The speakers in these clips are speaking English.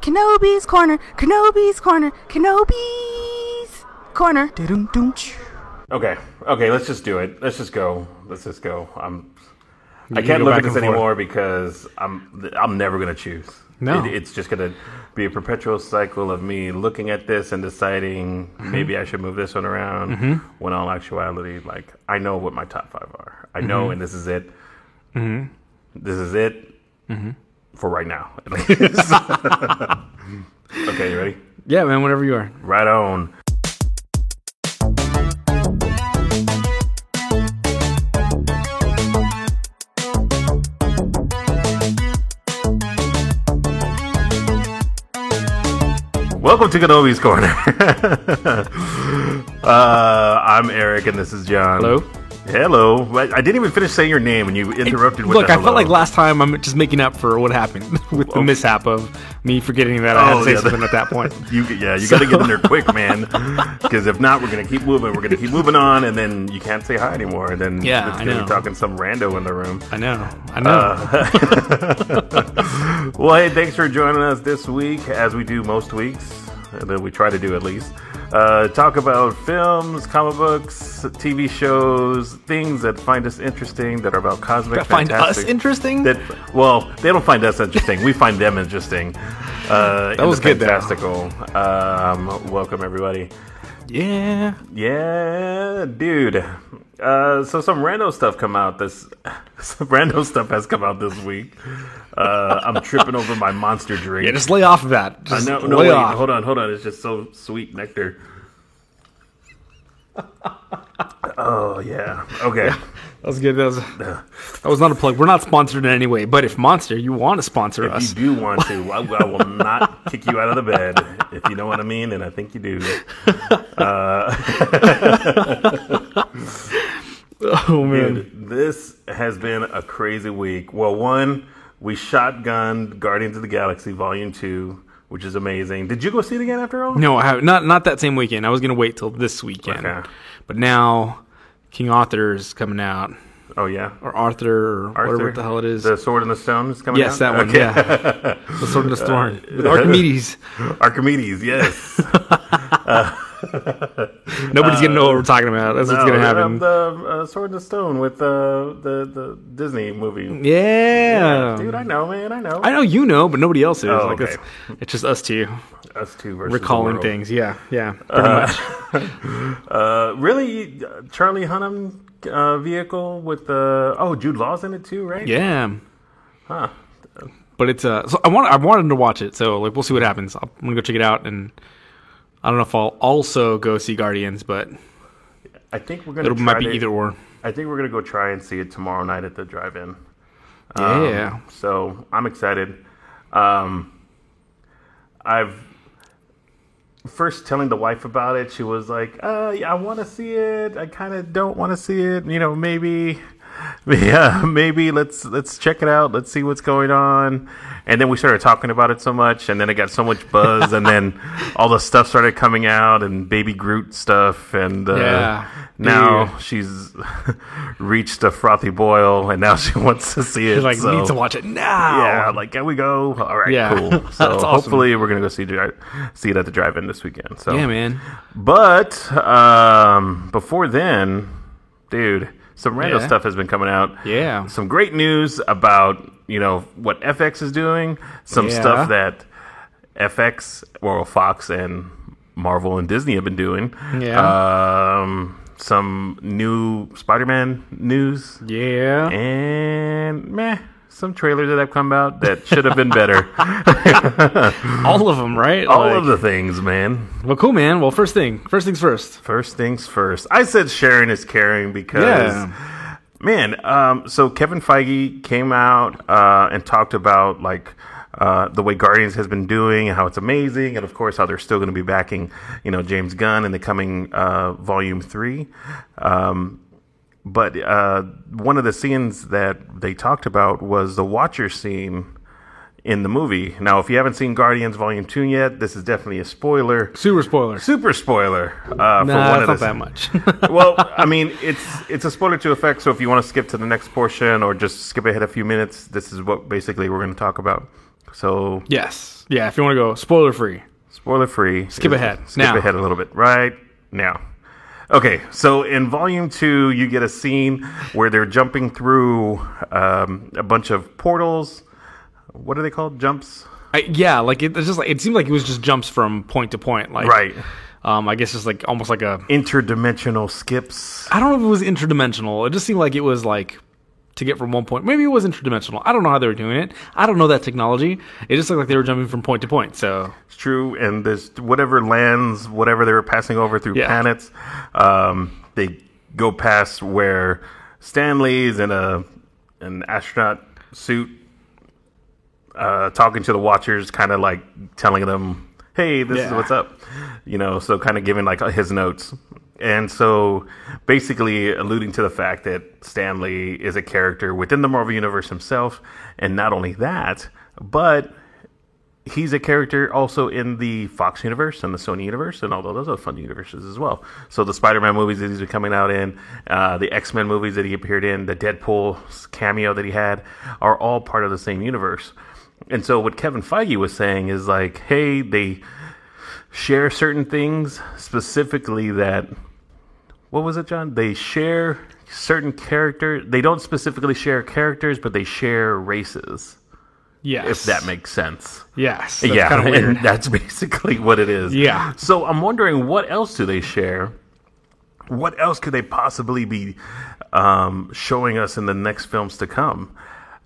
Kenobi's Corner, Kenobi's Corner, Kenobi's Corner. Okay, let's just do it. Let's just go. I can't look at this anymore because I'm never gonna choose. No, it's just gonna be a perpetual cycle of me looking at this and deciding maybe I should move this one around. When in all actuality, like I know what my top 5 are. I know, and this is it. This is it for right now. Okay, you ready? Yeah, man. Whenever you are. Right on. Welcome to Kenobi's Corner. I'm Eric, and this is John. Hello. I didn't even finish saying your name, and you interrupted with Look, the I felt like last time I'm just making up for what happened with the mishap of me forgetting that I had to say something at that point. You got to get in there quick, man. Because if not, we're going to keep moving. We're going to keep moving on, and then you can't say hi anymore. And then it's going to be talking some rando in the room. I know. Well, hey, thanks for joining us this week, as we do most weeks. That we try to do at least. Talk about films, comic books, TV shows, things that find us interesting, that are about cosmic find fantastic. Us interesting? They don't find us interesting. We find them interesting. That was good, fantastical. Welcome, everybody. Yeah, dude. So some random stuff has come out this week. I'm tripping over my Monster drink. Yeah, just lay off of that. Wait, hold on. It's just so sweet nectar. Oh yeah. Okay. Yeah, that was good. That was not a plug. We're not sponsored in any way, but if Monster, you want to sponsor us, if you do want to, I will not kick you out of the bed. If you know what I mean, and I think you do. Oh man, dude, this has been a crazy week. Well, one, we shotgunned Guardians of the Galaxy Volume 2, which is amazing. Did you go see it again after all? No, I haven't. Not that same weekend. I was going to wait till this weekend. Okay. But now King Arthur is coming out. Oh, yeah? Or Arthur, or whatever the hell it is. The Sword in the Stone is coming out? Yes, that one, okay. Yeah. The Sword in the Stone. With Archimedes. Archimedes, yes. Nobody's going to know what we're talking about. That's what's going to happen. The Sword in the Stone with the Disney movie. Yeah. Dude, I know, man. I know. I know you know, but nobody else is. Oh, okay. It's just us two. Us two versus recalling things. Yeah, pretty much. Really, Charlie Hunnam vehicle with Jude Law's in it too, right? Yeah. Huh. But it's so I wanted to watch it, so like we'll see what happens. I'm gonna go check it out, and I don't know if I'll also go see Guardians, but I think we're gonna. It might be either or. I think we're gonna go try and see it tomorrow night at the drive-in. Yeah. So I'm excited. I've first telling the wife about it. She was like, "Yeah, I want to see it. I kind of don't want to see it. You know, maybe let's check it out. Let's see what's going on." And then we started talking about it so much, and then it got so much buzz, and then all the stuff started coming out, and Baby Groot stuff, and now she's reached a frothy boil, and now she wants to see it. She's like, need to watch it now. Yeah, like, can we go? All right, cool. So That's awesome. Hopefully we're gonna go see it at the drive-in this weekend. So yeah, man. But before then, dude, some random stuff has been coming out. Yeah. Some great news about, what FX is doing. Some stuff that FX, or Fox and Marvel and Disney have been doing. Yeah. Some new Spider-Man news. Yeah. And some trailers that have come out that should have been better. All of them, right? All of the things, man. Well, cool, man. Well, first things first. First things first. I said sharing is caring because, so Kevin Feige came out and talked about the way Guardians has been doing and how it's amazing, and of course how they're still going to be backing, James Gunn in the coming Volume 3. But one of the scenes that they talked about was the Watcher scene in the movie. Now, if you haven't seen Guardians Volume 2 yet, this is definitely a spoiler. Super spoiler. For one of not that much. Well, I mean, it's a spoiler to effect, so if you want to skip to the next portion or just skip ahead a few minutes, this is what basically we're going to talk about. So yes. Yeah, if you want to go spoiler free. Spoiler free. Skip ahead. Skip ahead a little bit. Right now. Okay, so in Volume 2, you get a scene where they're jumping through a bunch of portals. What are they called? Jumps? It seemed like it was just jumps from point to point. Like, right. I guess it's like almost like a... interdimensional skips. I don't know if it was interdimensional. It just seemed like it was like to get from one point. Maybe it was interdimensional. I don't know how they were doing it. I don't know that technology. It just looked like they were jumping from point to point. So it's true. And there's whatever lands, whatever they were passing over through planets, they go past where Stanley's in an astronaut suit, talking to the Watchers, kind of like telling them, "Hey, this is what's up," So kind of giving like his notes. And so basically alluding to the fact that Stanley is a character within the Marvel Universe himself. And not only that, but he's a character also in the Fox Universe and the Sony Universe and all those other fun universes as well. So the Spider-Man movies that he's been coming out in, the X-Men movies that he appeared in, the Deadpool cameo that he had are all part of the same universe. And so what Kevin Feige was saying is like, hey, they share certain things, specifically that... What was it, John? They share certain characters. They don't specifically share characters, but they share races. Yes. If that makes sense. Yes. That's kind of weird. And that's basically what it is. Yeah. So I'm wondering, what else do they share? What else could they possibly be showing us in the next films to come?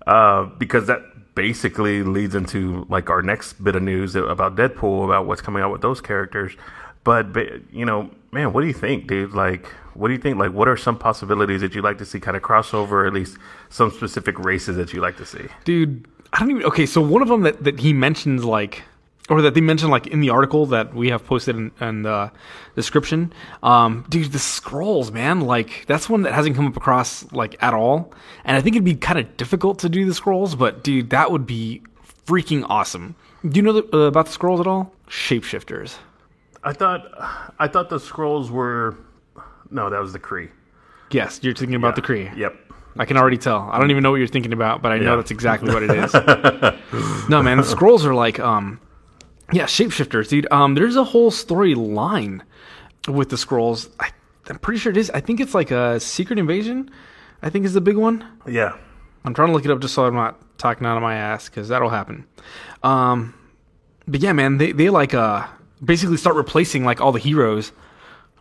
Because that basically leads into like our next bit of news about Deadpool, about what's coming out with those characters. But man, what do you think, dude? Like, what do you think? Like, what are some possibilities that you'd like to see kind of crossover, or at least some specific races that you'd like to see? Dude, I don't even... Okay, so one of them that he mentions, like... Or that they mentioned, like, in the article that we have posted in the description. Dude, the Skrulls, man. Like, that's one that hasn't come up across, like, at all. And I think it'd be kind of difficult to do the Skrulls, but, dude, that would be freaking awesome. Do you know about the Skrulls at all? Shapeshifters. I thought the Skrulls were... No, that was the Kree. Yes, you're thinking about the Kree. Yep. I can already tell. I don't even know what you're thinking about, but I know that's exactly what it is. No, man, the Skrulls are like... shapeshifters, dude. There's a whole storyline with the Skrulls. I'm pretty sure it is. I think it's like a Secret Invasion, I think is the big one. Yeah. I'm trying to look it up just so I'm not talking out of my ass, because that'll happen. But yeah, man, they like... basically start replacing like all the heroes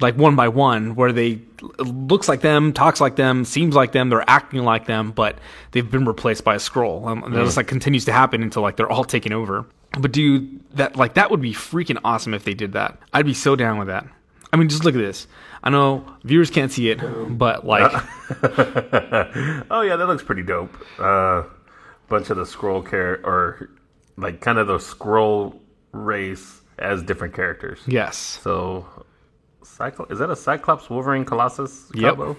like one by one, where they looks like them, talks like them, seems like them, they're acting like them, but they've been replaced by a Skrull. And that just like continues to happen until like they're all taken over. But dude, that would be freaking awesome if they did that. I'd be so down with that. I mean, just look at this. I know viewers can't see it, but like oh yeah, that looks pretty dope. Bunch of the Skrull or like kind of the Skrull race as different characters. Yes. So, is that a Cyclops, Wolverine, Colossus combo? Yep.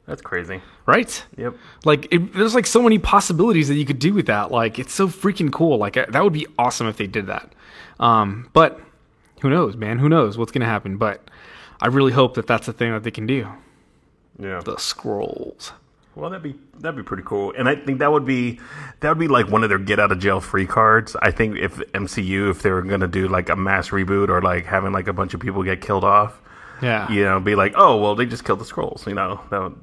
That's crazy. Right? Yep. Like, there's like so many possibilities that you could do with that. Like, it's so freaking cool. Like, that would be awesome if they did that. But who knows, man? Who knows what's going to happen? But I really hope that that's a thing that they can do. Yeah. The Skrulls. Well, that'd be pretty cool, and I think that would be like one of their get out of jail free cards. I think if MCU, if they were gonna do like a mass reboot or like having like a bunch of people get killed off, be like, oh well, they just killed the Skrulls,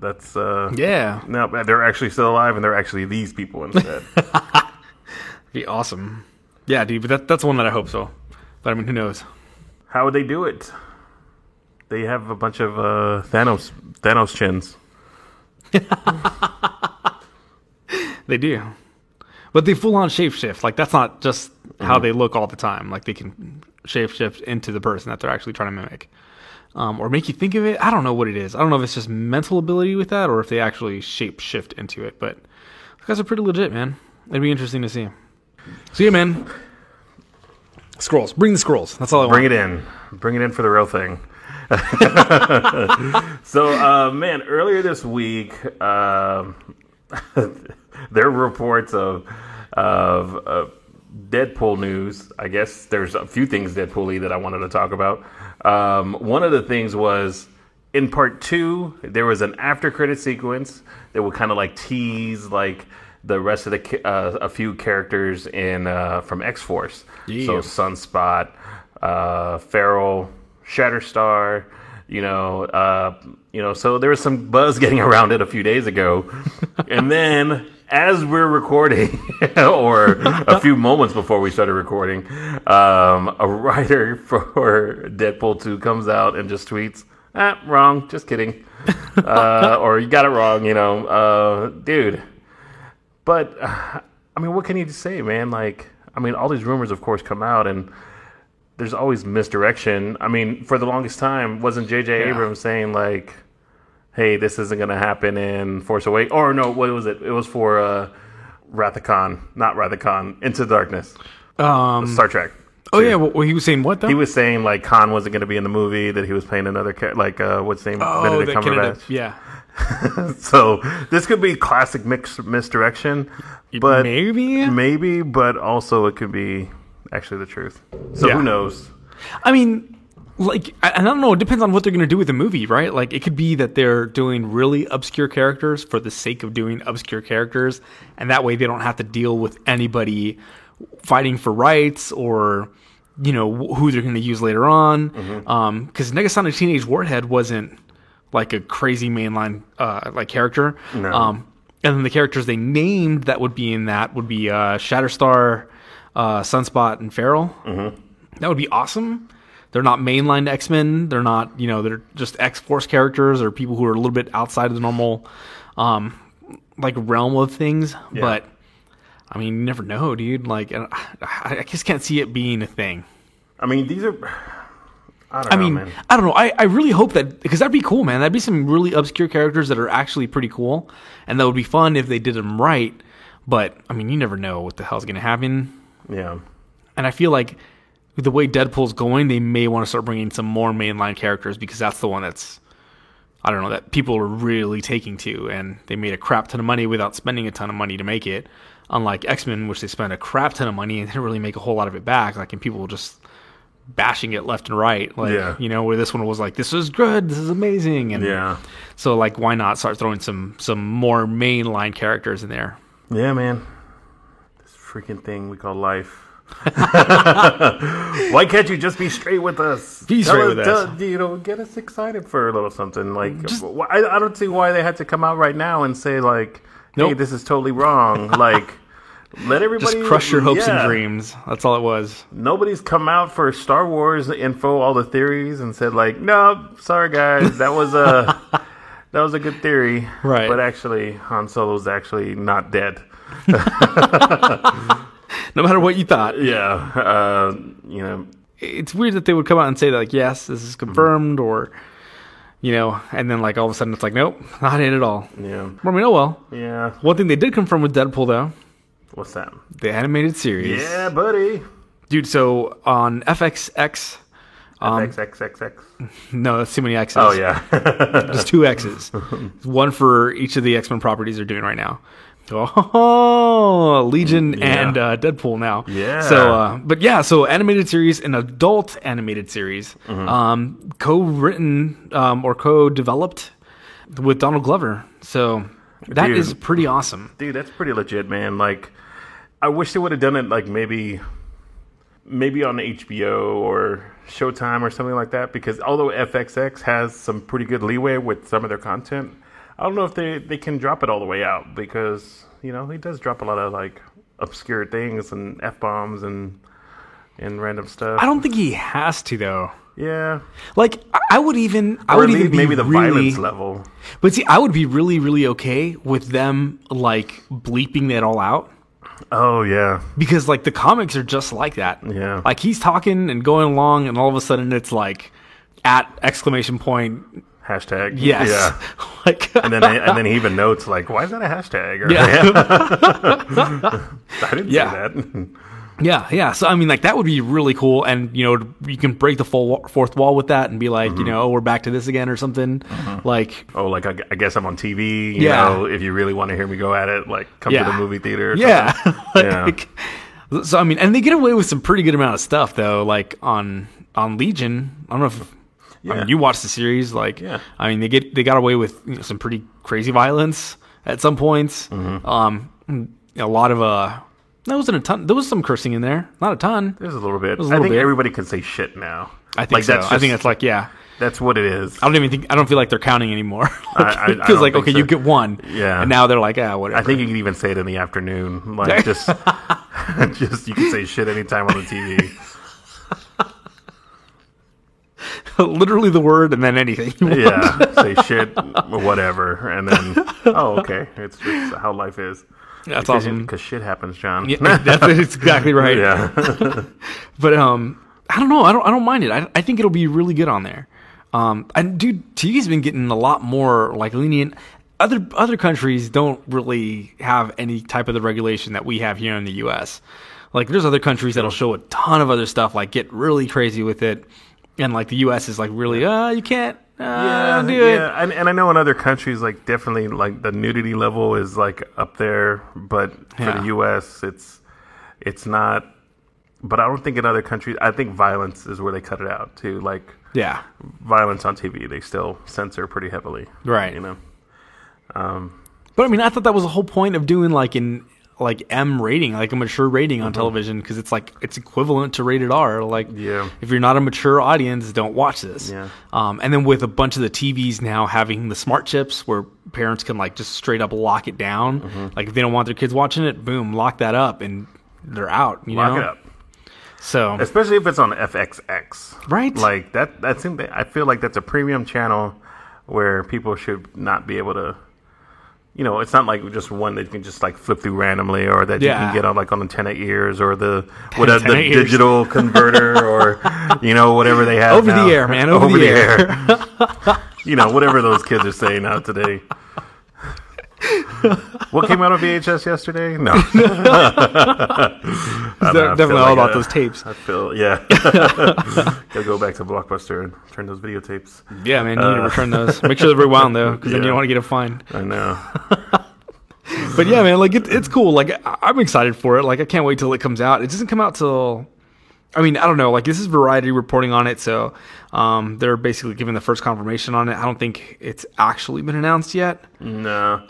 that's no, they're actually still alive and they're actually these people instead. Be awesome, yeah, dude. But that's one that I hope so. But I mean, who knows? How would they do it? They have a bunch of Thanos chins. They do, but they full on shapeshift. Like, that's not just how they look all the time. Like, they can shapeshift into the person that they're actually trying to mimic, or make you think of it. I don't know what it is. I don't know if it's just mental ability with that, or if they actually shapeshift into it. But those guys are pretty legit, man. It'd be interesting to see. So yeah, man. Skrulls. Bring the Skrulls. That's all I want. Bring it in for the real thing. So, man, earlier this week, there were reports of Deadpool news. I guess there's a few things Deadpool-y that I wanted to talk about. One of the things was, in part 2, there was an after credit sequence that would kind of like tease like the rest of a few characters in from X-Force. Yeah. So Sunspot, Feral, Shatterstar. So there was some buzz getting around it a few days ago, and then as we're recording, or a few moments before we started recording, a writer for Deadpool 2 comes out and just tweets, wrong, just kidding. Or you got it wrong, dude. But, what can you say, man? All these rumors, of course, come out, and there's always misdirection. For the longest time, wasn't J.J. Abrams saying, hey, this isn't going to happen in Force Awakens? Or no, what was it? It was for Wrath of Khan. Not Wrath of Khan. Into the Darkness. Star Trek. Oh, yeah. Well, he was saying what, though? He was saying, Khan wasn't going to be in the movie, that he was playing another character, what's his name? Benedict Cumberbatch. Yeah. So, this could be classic misdirection. But Maybe, but also it could be actually the truth. So, who knows? I don't know. It depends on what they're going to do with the movie, right? It could be that they're doing really obscure characters for the sake of doing obscure characters, and that way they don't have to deal with anybody fighting for rights or, who they're going to use later on. Because Negasonic Teenage Warhead wasn't a crazy mainline character. No. And then the characters they named that would be in that would be Shatterstar, Sunspot, and Feral. Mm-hmm. That would be awesome. They're not mainline X-Men. They're not, they're just X-Force characters or people who are a little bit outside of the normal, realm of things. Yeah. But, you never know, dude. I just can't see it being a thing. These are... I don't know, man. I don't know. I really hope that... Because that'd be cool, man. That'd be some really obscure characters that are actually pretty cool. And that would be fun if they did them right. But, you never know what the hell's going to happen. Yeah. And I feel like... the way Deadpool's going, they may want to start bringing some more mainline characters because that's the one that's, that people are really taking to, and they made a crap ton of money without spending a ton of money to make it. Unlike X-Men, which they spent a crap ton of money and didn't really make a whole lot of it back. And people were just bashing it left and right. Where this one was this is good, this is amazing. And so why not start throwing some more mainline characters in there? Yeah, man. This freaking thing we call life. Why can't you just be straight with us? Be straight with us. Get us excited for a little something. I don't see why they had to come out right now and say hey, this is totally wrong. Let everybody just crush your hopes and dreams. That's all it was. Nobody's come out for Star Wars info, all the theories, and said no, sorry guys, that was a good theory, right? But actually, Han Solo's actually not dead. No matter what you thought. Yeah. It's weird that they would come out and say that, yes, this is confirmed, or, and then, all of a sudden it's nope, not it at all. Yeah. Oh well. Yeah. One thing they did confirm with Deadpool, though. What's that? The animated series. Yeah, buddy. Dude, so on FXX... XXXX? No, that's too many X's. Oh, yeah. Just 2 X's. One for each of the X-Men properties they're doing right now. Oh, Legion and Deadpool now. Yeah. So, so animated series, an adult animated series, co-written or co-developed with Donald Glover. So that is pretty awesome. Dude, that's pretty legit, man. I wish they would have done it maybe on HBO or Showtime or something like that, because although FXX has some pretty good leeway with some of their content, I don't know if they can drop it all the way out, because, he does drop a lot of, obscure things and F-bombs and random stuff. I don't think he has to, though. Yeah. I would even... I would even be maybe the violence level. But see, I would be really, really okay with them, bleeping that all out. Oh, yeah. Because, the comics are just like that. Yeah. He's talking and going along, and all of a sudden it's, at exclamation point... Hashtag. Yes. Yeah. and then he even notes why is that a hashtag? Or, I didn't say that. Yeah. So that would be really cool, and you can break the fourth wall with that and be we're back to this again or something. I guess I'm on TV. You know, if you really want to hear me go at it, come to the movie theater. Or something. So and they get away with some pretty good amount of stuff though, on Legion. I don't know if. Yeah. You watched the series, they got away with some pretty crazy violence at some points. a lot of there wasn't a ton. There was some cursing in there, not a ton. There's a little bit. A little I think bit. everybody can say shit now. I think so. I think it's like, yeah. That's what it is. I don't feel like they're counting anymore. I Because don't like, think okay, so. you get one. Yeah. And now they're like, whatever. I think you can even say it in the afternoon. Like, just you can say shit anytime on the TV. literally the word and then anything. Yeah, say shit, whatever, and then okay, it's just how life is. That's awesome. Because shit happens, John. Yeah, that's exactly right. Yeah. But I don't know. I don't mind it. I think it'll be really good on there. And dude, TV's been getting a lot more like lenient. Other countries don't really have any type of the regulation that we have here in the U.S. Like, there's other countries that'll show a ton of other stuff, like get really crazy with it, and like the U.S. is like really, you can't. Do it. And I know in other countries, like definitely, like the nudity level is like up there, but for the U.S., it's not. But I don't think in other countries. I think violence is where they cut it out too. Like, violence on TV, they still censor pretty heavily, right? You know. But I mean, I thought that was the whole point of doing like M rating, like a mature rating on television, because it's like it's equivalent to rated R. Like, if you're not a mature audience, don't watch this. Yeah. And then with a bunch of the TVs now having the smart chips where parents can like just straight up lock it down. Like if they don't want their kids watching it, boom, lock that up and they're out. Lock it up. So especially if it's on FXX, right? Like that seems. I feel like that's a premium channel where people should not be able to. You know, it's not like just one that you can just like flip through randomly, or that you can get on like on antenna ears or the digital converter, or you know, whatever they have over now. The air, man, over the air. You know, whatever those kids are saying out today. What came out on VHS yesterday? No. Definitely all about those tapes. I feel, Gotta go back to Blockbuster and turn those videotapes. Yeah, man, you need to return those. Make sure they're rewound, though, because then you don't want to get a fine. I know. But yeah, man, like it's cool. Like I'm excited for it. Like I can't wait till it comes out. It doesn't come out till... I mean, I don't know. Like, this is Variety reporting on it, so they're basically giving the first confirmation on it. I don't think it's actually been announced yet. No.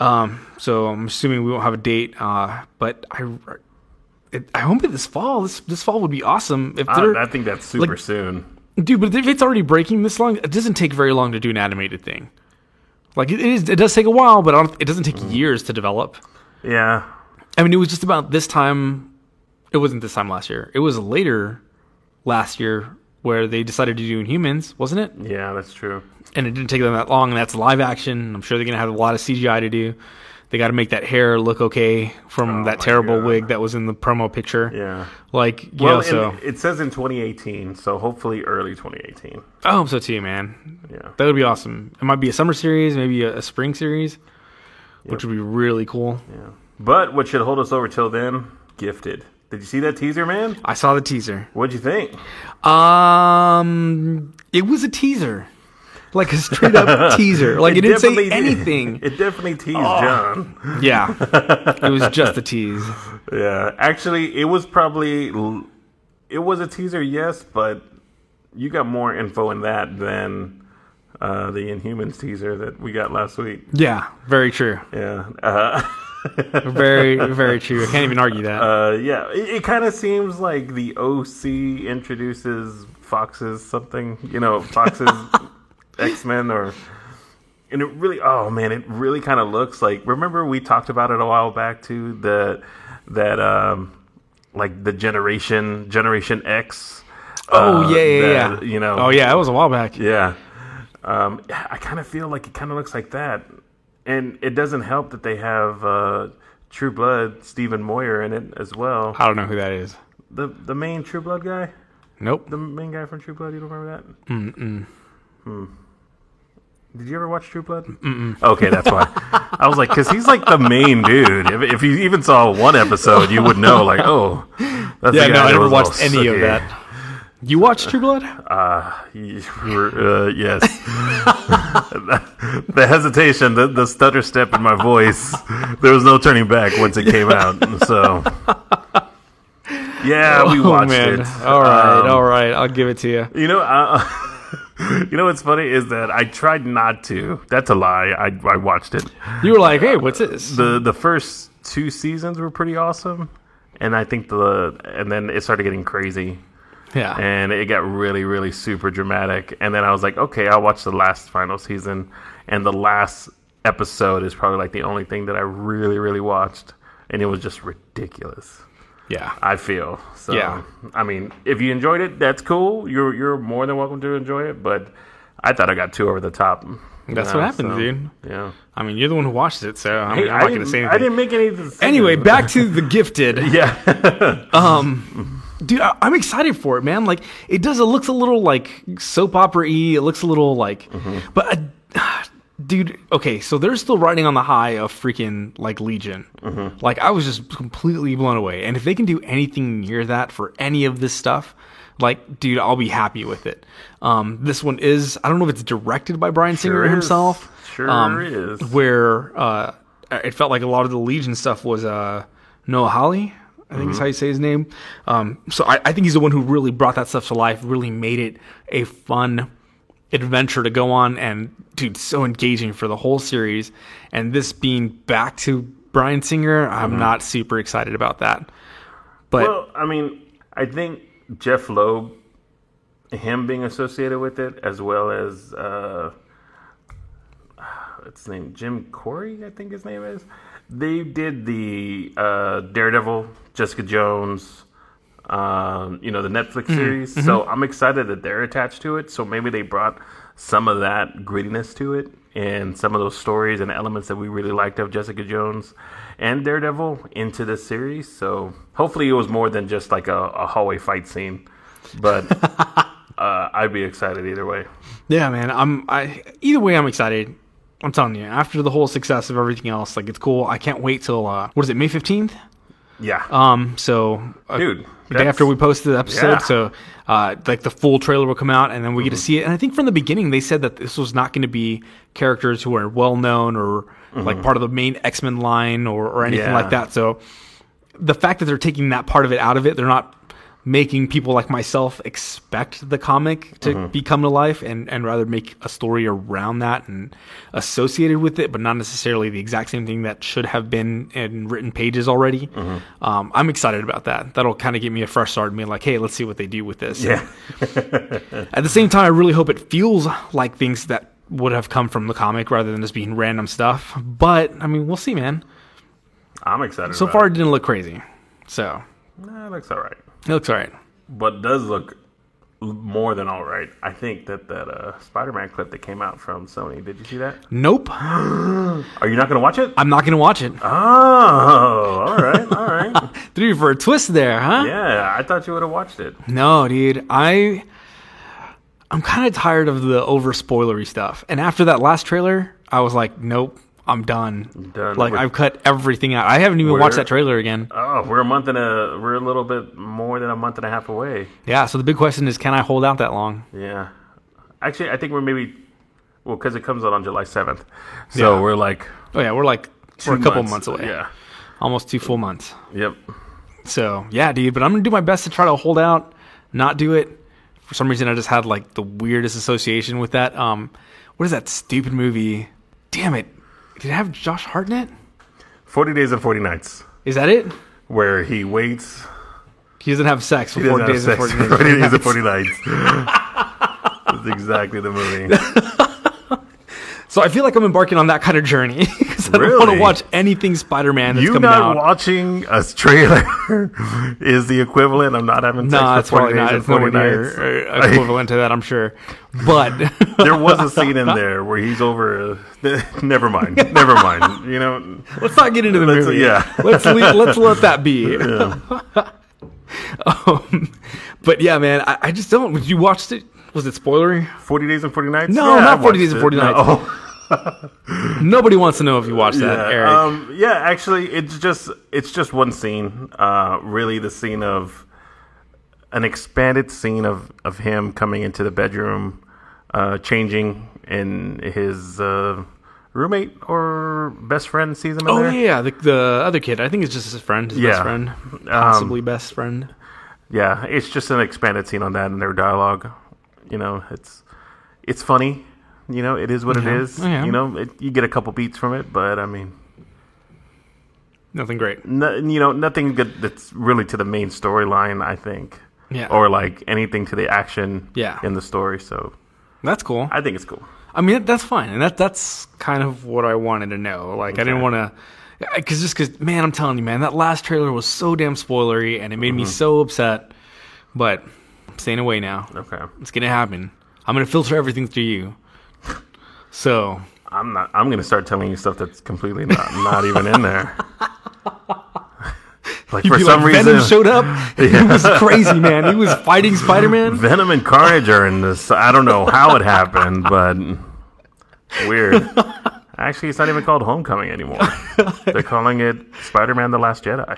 So I'm assuming we won't have a date. But I hope that this fall. This fall would be awesome. If I think that's super soon, dude. But if it's already breaking this long, it doesn't take very long to do an animated thing. Like it does take a while, but it doesn't take years to develop. Yeah. I mean, it was just about this time. It wasn't this time last year. It was later last year where they decided to do Inhumans, wasn't it? Yeah, that's true. And it didn't take them that long, and that's live action. I'm sure they're going to have a lot of CGI to do. They got to make that hair look okay from that terrible wig that was in the promo picture. Yeah. Like, so it says in 2018, so hopefully early 2018. I hope so too, man. Yeah. That would be awesome. It might be a summer series, maybe a spring series, which would be really cool. Yeah. But what should hold us over till then? Gifted. Did you see that teaser, man? I saw the teaser. What'd you think? It was a teaser. Like a straight up teaser. Like it didn't say anything. It definitely teased John. Yeah. It was just a tease. Yeah. Actually, it was a teaser, yes, but you got more info in that than the Inhumans teaser that we got last week. Yeah, very true. Yeah. Very, very true. I can't even argue that. Yeah, it kind of seems like the OC introduces Fox's something, Fox's X-Men, and it really, it really kind of looks like. Remember we talked about it a while back too, like the Generation X. Yeah. Oh yeah, that was a while back. Yeah, I kind of feel like it kind of looks like that. And it doesn't help that they have True Blood, Stephen Moyer in it as well. I don't know who that is. The main True Blood guy? Nope. The main guy from True Blood? You don't remember that? Did you ever watch True Blood? Okay, that's why. I was like, because he's like the main dude. If you even saw one episode, you would know, like, oh. That's the guy I never watched all any of that. You watched True Blood? Yes. The hesitation, the stutter step in my voice, there was no turning back once it came out. So, yeah, we watched it. All right. I'll give it to you. You know what's funny is that I tried not to. That's a lie. I watched it. You were like, hey, what's this? The first 2 seasons were pretty awesome, and I think and then it started getting crazy. Yeah. And it got really, really super dramatic. And then I was like, okay, I'll watch the last final season. And the last episode is probably like the only thing that I really, really watched. And it was just ridiculous. Yeah. I feel. So, yeah. I mean, if you enjoyed it, that's cool. You're more than welcome to enjoy it. But I thought I got too over the top. That's what happens, dude. Yeah. I mean, you're the one who watched it, so I'm not going to say anything. I didn't make any decisions. Anyway, back to The Gifted. Yeah. Dude, I'm excited for it, man. Like, it looks a little like soap opera-y. It looks a little like, but dude, okay, so they're still riding on the high of freaking like Legion. Like, I was just completely blown away. And if they can do anything near that for any of this stuff, like, dude, I'll be happy with it. This one is, I don't know if it's directed by Bryan Singer himself. Sure is. Where it felt like a lot of the Legion stuff was Noah Hawley. I think is how you say his name. So I think he's the one who really brought that stuff to life, really made it a fun adventure to go on, and dude, so engaging for the whole series. And this being back to Bryan Singer, I'm not super excited about that. But well, I mean, I think Jeff Loeb, him being associated with it, as well as what's his name, Jim Corey, I think his name is. They did the Daredevil, Jessica Jones, the Netflix series. So I'm excited that they're attached to it. So maybe they brought some of that grittiness to it and some of those stories and elements that we really liked of Jessica Jones and Daredevil into this series. So hopefully it was more than just like a hallway fight scene. But I'd be excited either way. Yeah, man. Either way, I'm excited. I'm telling you, after the whole success of everything else, like, it's cool. I can't wait till what is it, May 15th? Yeah. So dude, the day after we posted the episode, Yeah. so like the full trailer will come out, and then we get to see it. And I think from the beginning they said that this was not going to be characters who are well known or like part of the main X-Men line or anything like that. So the fact that they're taking that part of it out of it, they're not making people like myself expect the comic to be come to life, and rather make a story around that and associated with it, but not necessarily the exact same thing that should have been in written pages already. I'm excited about that. That'll kind of give me a fresh start and be like, hey, let's see what they do with this. Yeah. At the same time, I really hope it feels like things that would have come from the comic rather than just being random stuff. But, I mean, we'll see, man. I'm excited. So far, it didn't look crazy. So, it looks all right. it looks all right. But does look more than all right. I think that Spider-Man clip that came out from Sony. Did you see that? Nope. Are you not going to watch it? I'm not going to watch it. Oh, all right, all right. Threw you for a twist there, huh? Yeah, I thought you would have watched it. No, dude. I'm kind of tired of the over spoilery stuff. And after that last trailer, I was like, nope, I'm done. Like, I've cut everything out. I haven't even watched that trailer again. Oh, we're a little bit more than a month and a half away. Yeah, so the big question is, can I hold out that long? Yeah. Actually, I think we're because it comes out on July 7th. So we're like... Oh, yeah, we're a couple months away. Yeah. Almost 2 full months. Yep. So, yeah, dude, but I'm going to do my best to try to hold out, not do it. For some reason, I just had, like, the weirdest association with that. What is that stupid movie? Damn it. Did it have Josh Hartnett? 40 Days and 40 Nights. Is that it? Where he waits. He doesn't have sex for 40 days and 40 nights. 40 Days and 40 Nights. That's exactly the movie. So I feel like I'm embarking on that kind of journey because I don't want to watch anything Spider-Man that's coming out. You not watching a trailer is the equivalent of not having sex No, for 40 days and 40 nights. Equivalent to that, I'm sure. But there was a scene in there where he's over. Never mind. You know, let's not get into the movie. Yeah, let's let that be. Yeah. But yeah, man, I just don't. Did you watch it? Was it spoilery? 40 Days and 40 Nights? No, not 40 Days and 40 Nights. No. Nobody wants to know if you watched that, Eric. Yeah, actually, it's just one scene. Really, the scene of an expanded scene of him coming into the bedroom, changing, and his roommate or best friend sees him in there. Yeah, the other kid. I think it's just his friend, his best friend, possibly best friend. Yeah, it's just an expanded scene on that and their dialogue. You know, it's funny. You know, it is what it is. Yeah. You know, you get a couple beats from it, but I mean, Nothing great. Nothing good that's really to the main storyline, I think. Yeah. Or like anything to the action Yeah. in the story. So That's cool. I think it's cool. I mean, that's fine. And that's kind of what I wanted to know. Like, I didn't want to... Because, man, I'm telling you, man, that last trailer was so damn spoilery, and it made me so upset. But I'm staying away now. Okay. It's going to happen. I'm going to filter everything through you. So... I'm going to start telling you stuff that's completely not even in there. Like, for some reason, Venom showed up. He was crazy, man. He was fighting Spider-Man. Venom and Carnage are in this. I don't know how it happened, but weird. Actually, it's not even called Homecoming anymore. They're calling it Spider-Man: The Last Jedi.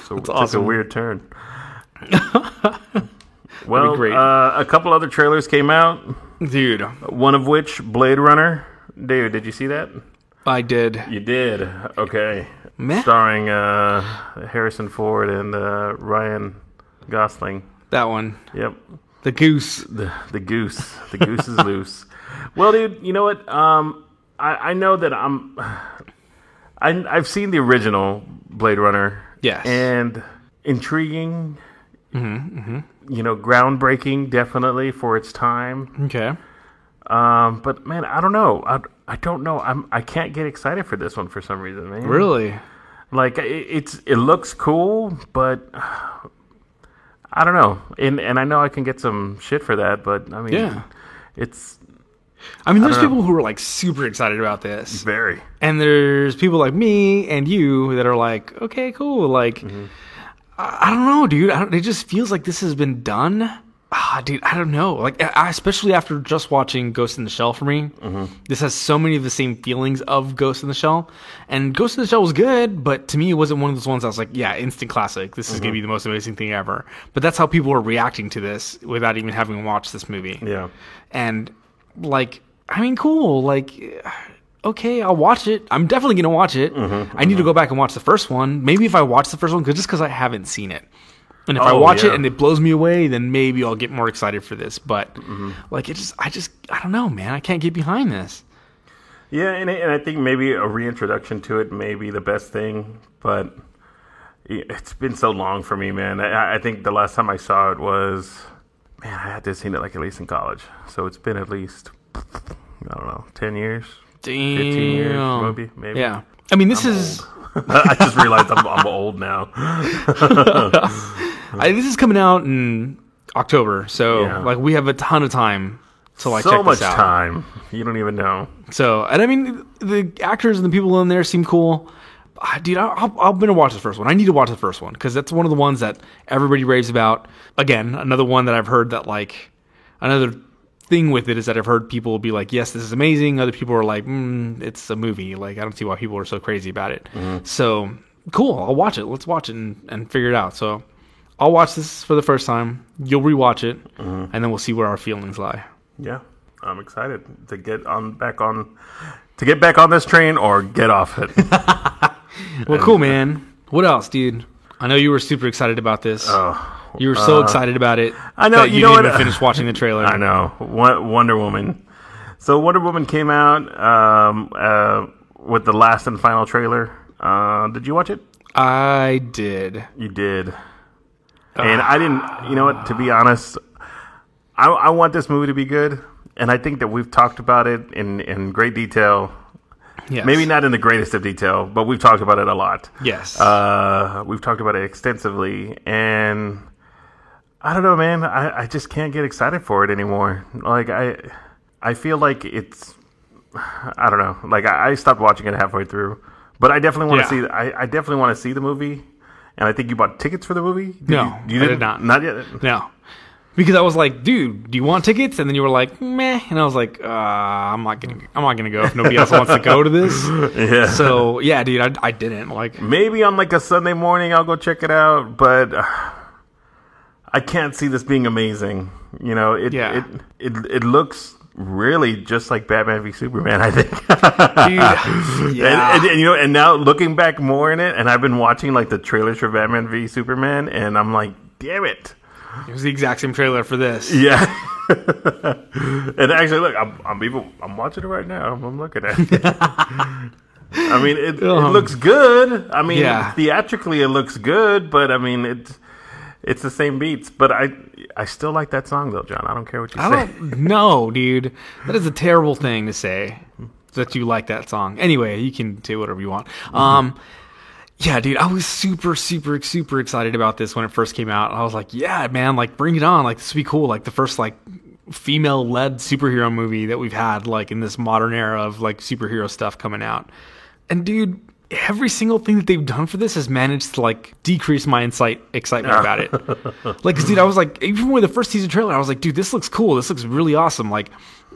So it's awesome. A weird turn. Well, great. A couple other trailers came out. Dude. One of which, Blade Runner. Dude, did you see that? I did. You did? Okay. Meh. Starring Harrison Ford and Ryan Gosling. That one. Yep. The goose. The goose. The goose is loose. Well, dude, you know what? I know that I've seen the original Blade Runner. Yes. And intriguing. Mm-hmm. Groundbreaking, definitely, for its time. Okay. But man, I don't know. I don't know. I can't get excited for this one for some reason, man. Really? Like it looks cool, but I don't know. And I know I can get some shit for that, but I mean, yeah, it's. I mean, there's people who are like super excited about this. Very. And there's people like me and you that are like, okay, cool. Like, I don't know, dude. It just feels like this has been done. Dude, I don't know. Like, especially after just watching Ghost in the Shell for me, this has so many of the same feelings of Ghost in the Shell. And Ghost in the Shell was good, but to me, it wasn't one of those ones I was like, yeah, instant classic. This is going to be the most amazing thing ever. But that's how people are reacting to this without even having watched this movie. Yeah. And, like, I mean, cool. Like, okay, I'll watch it. I'm definitely going to watch it. I need to go back and watch the first one. Maybe if I watch the first one, just because I haven't seen it. And if I watch it and it blows me away, then maybe I'll get more excited for this. But like I don't know, man. I can't get behind this. Yeah, and I think maybe a reintroduction to it may be the best thing. But it's been so long for me, man. I think the last time I saw it was, man, I had to have seen it like at least in college. So it's been at least, I don't know, 10 years, Damn. 15 years, maybe. Yeah. I mean, this is... I just realized I'm old now. This is coming out in October, so like we have a ton of time to like check this out. So much time, you don't even know. So, and I mean, the actors and the people in there seem cool. Dude, I'm gonna watch the first one. I need to watch the first one because that's one of the ones that everybody raves about. Again, another one that I've heard that like another thing with it is that I've heard people be like, yes, this is amazing. Other people are like, it's a movie. Like, I don't see why people are so crazy about it. So, cool. I'll watch it. Let's watch it and figure it out. So, I'll watch this for the first time. You'll rewatch it, and then we'll see where our feelings lie. Yeah, I'm excited to get back on this train or get off it. Well, cool, man. What else, dude? I know you were super excited about this. You were so excited about it. I know. That you didn't even finish watching the trailer. I know. Wonder Woman. So Wonder Woman came out with the last and final trailer. Did you watch it? I did. You did. And I didn't. You know what? To be honest, I want this movie to be good, and I think that we've talked about it in great detail. Yes. Maybe not in the greatest of detail, but we've talked about it a lot. Yes. We've talked about it extensively, and I don't know, man. I just can't get excited for it anymore. Like I feel like it's, I don't know. Like I stopped watching it halfway through, but I definitely want to see. I definitely want to see the movie, and I think you bought tickets for the movie. I did not. Not yet. No, because I was like, dude, do you want tickets? And then you were like, meh, and I was like, I'm not gonna go if nobody else wants to go to this. Yeah. So yeah, dude, I didn't like. Maybe on like a Sunday morning I'll go check it out, but I can't see this being amazing. You know, it looks really just like Batman v Superman, I think. Dude, yeah. And you know, and now looking back more in it, and I've been watching like the trailers for Batman v Superman, and I'm like, damn it. It was the exact same trailer for this. Yeah. And actually, look, I'm watching it right now. I'm looking at it. I mean, it looks good. I mean, theatrically, it looks good, but I mean, it's the same beats. But I still like that song, though, John. I don't care what you say. No, dude. That is a terrible thing to say, that you like that song. Anyway, you can say whatever you want. Yeah, dude, I was super, super, super excited about this when it first came out. I was like, yeah, man, like, bring it on. Like, this would be cool. Like, the first, like, female-led superhero movie that we've had, like, in this modern era of, like, superhero stuff coming out. And, dude, every single thing that they've done for this has managed to, like, decrease my excitement about it. Like, 'cause, dude, I was like, even with the first teaser trailer, I was like, dude, this looks cool. This looks really awesome. Like,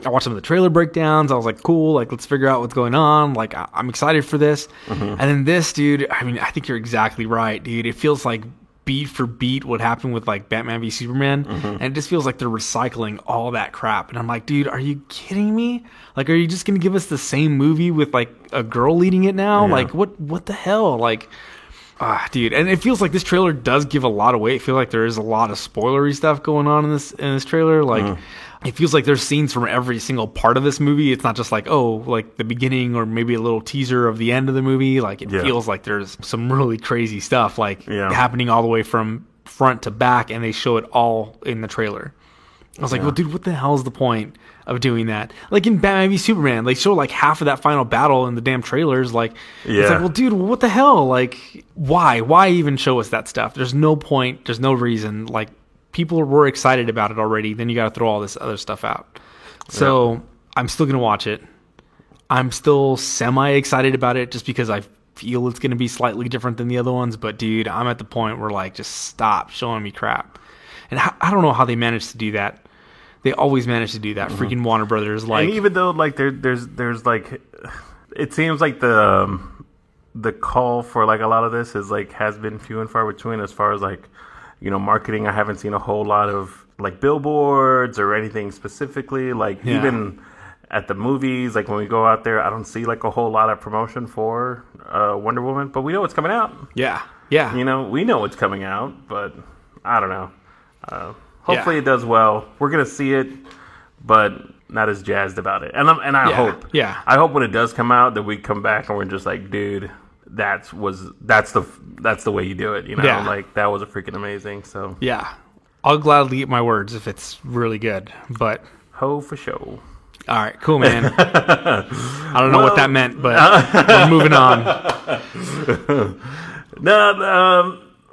I watched some of the trailer breakdowns. I was like, cool. Like, let's figure out what's going on. Like, I'm excited for this. And then this, dude, I mean, I think you're exactly right, dude. It feels like beat for beat what happened with, like, Batman v Superman. And it just feels like they're recycling all that crap. And I'm like, dude, are you kidding me? Like, are you just going to give us the same movie with, like, a girl leading it now? Like, what the hell? Like, dude. And it feels like this trailer does give a lot away. I feel like there is a lot of spoilery stuff going on in this trailer. Like, it feels like there's scenes from every single part of this movie. It's not just like, oh, like the beginning or maybe a little teaser of the end of the movie. Like, it feels like there's some really crazy stuff, like, happening all the way from front to back, and they show it all in the trailer. I was like, well, dude, what the hell is the point of doing that? Like, in Batman v Superman, they show, like, half of that final battle in the damn trailers. Like, it's like, well, dude, what the hell? Like, why? Why even show us that stuff? There's no point. There's no reason. Like, people were excited about it already. Then you got to throw all this other stuff out. So I'm still going to watch it. I'm still semi-excited about it just because I feel it's going to be slightly different than the other ones. But, dude, I'm at the point where, like, just stop showing me crap. And I don't know how they managed to do that. They always manage to do that. Freaking Warner Brothers, like, and even though, like, there's like, it seems like the call for, like, a lot of this is, like, has been few and far between as far as, like, you know, marketing. I haven't seen a whole lot of, like, billboards or anything specifically. Like, even at the movies, like, when we go out there, I don't see, like, a whole lot of promotion for Wonder Woman. But we know it's coming out. Yeah. You know, we know it's coming out, but I don't know. Hopefully it does well. We're gonna see it, but not as jazzed about it. And I hope, I hope when it does come out that we come back and we're just like, dude, that's the way you do it. You know, like, that was a freaking amazing. So I'll gladly eat my words if it's really good. But ho for show. All right, cool, man. I don't know what that meant, but we're moving on.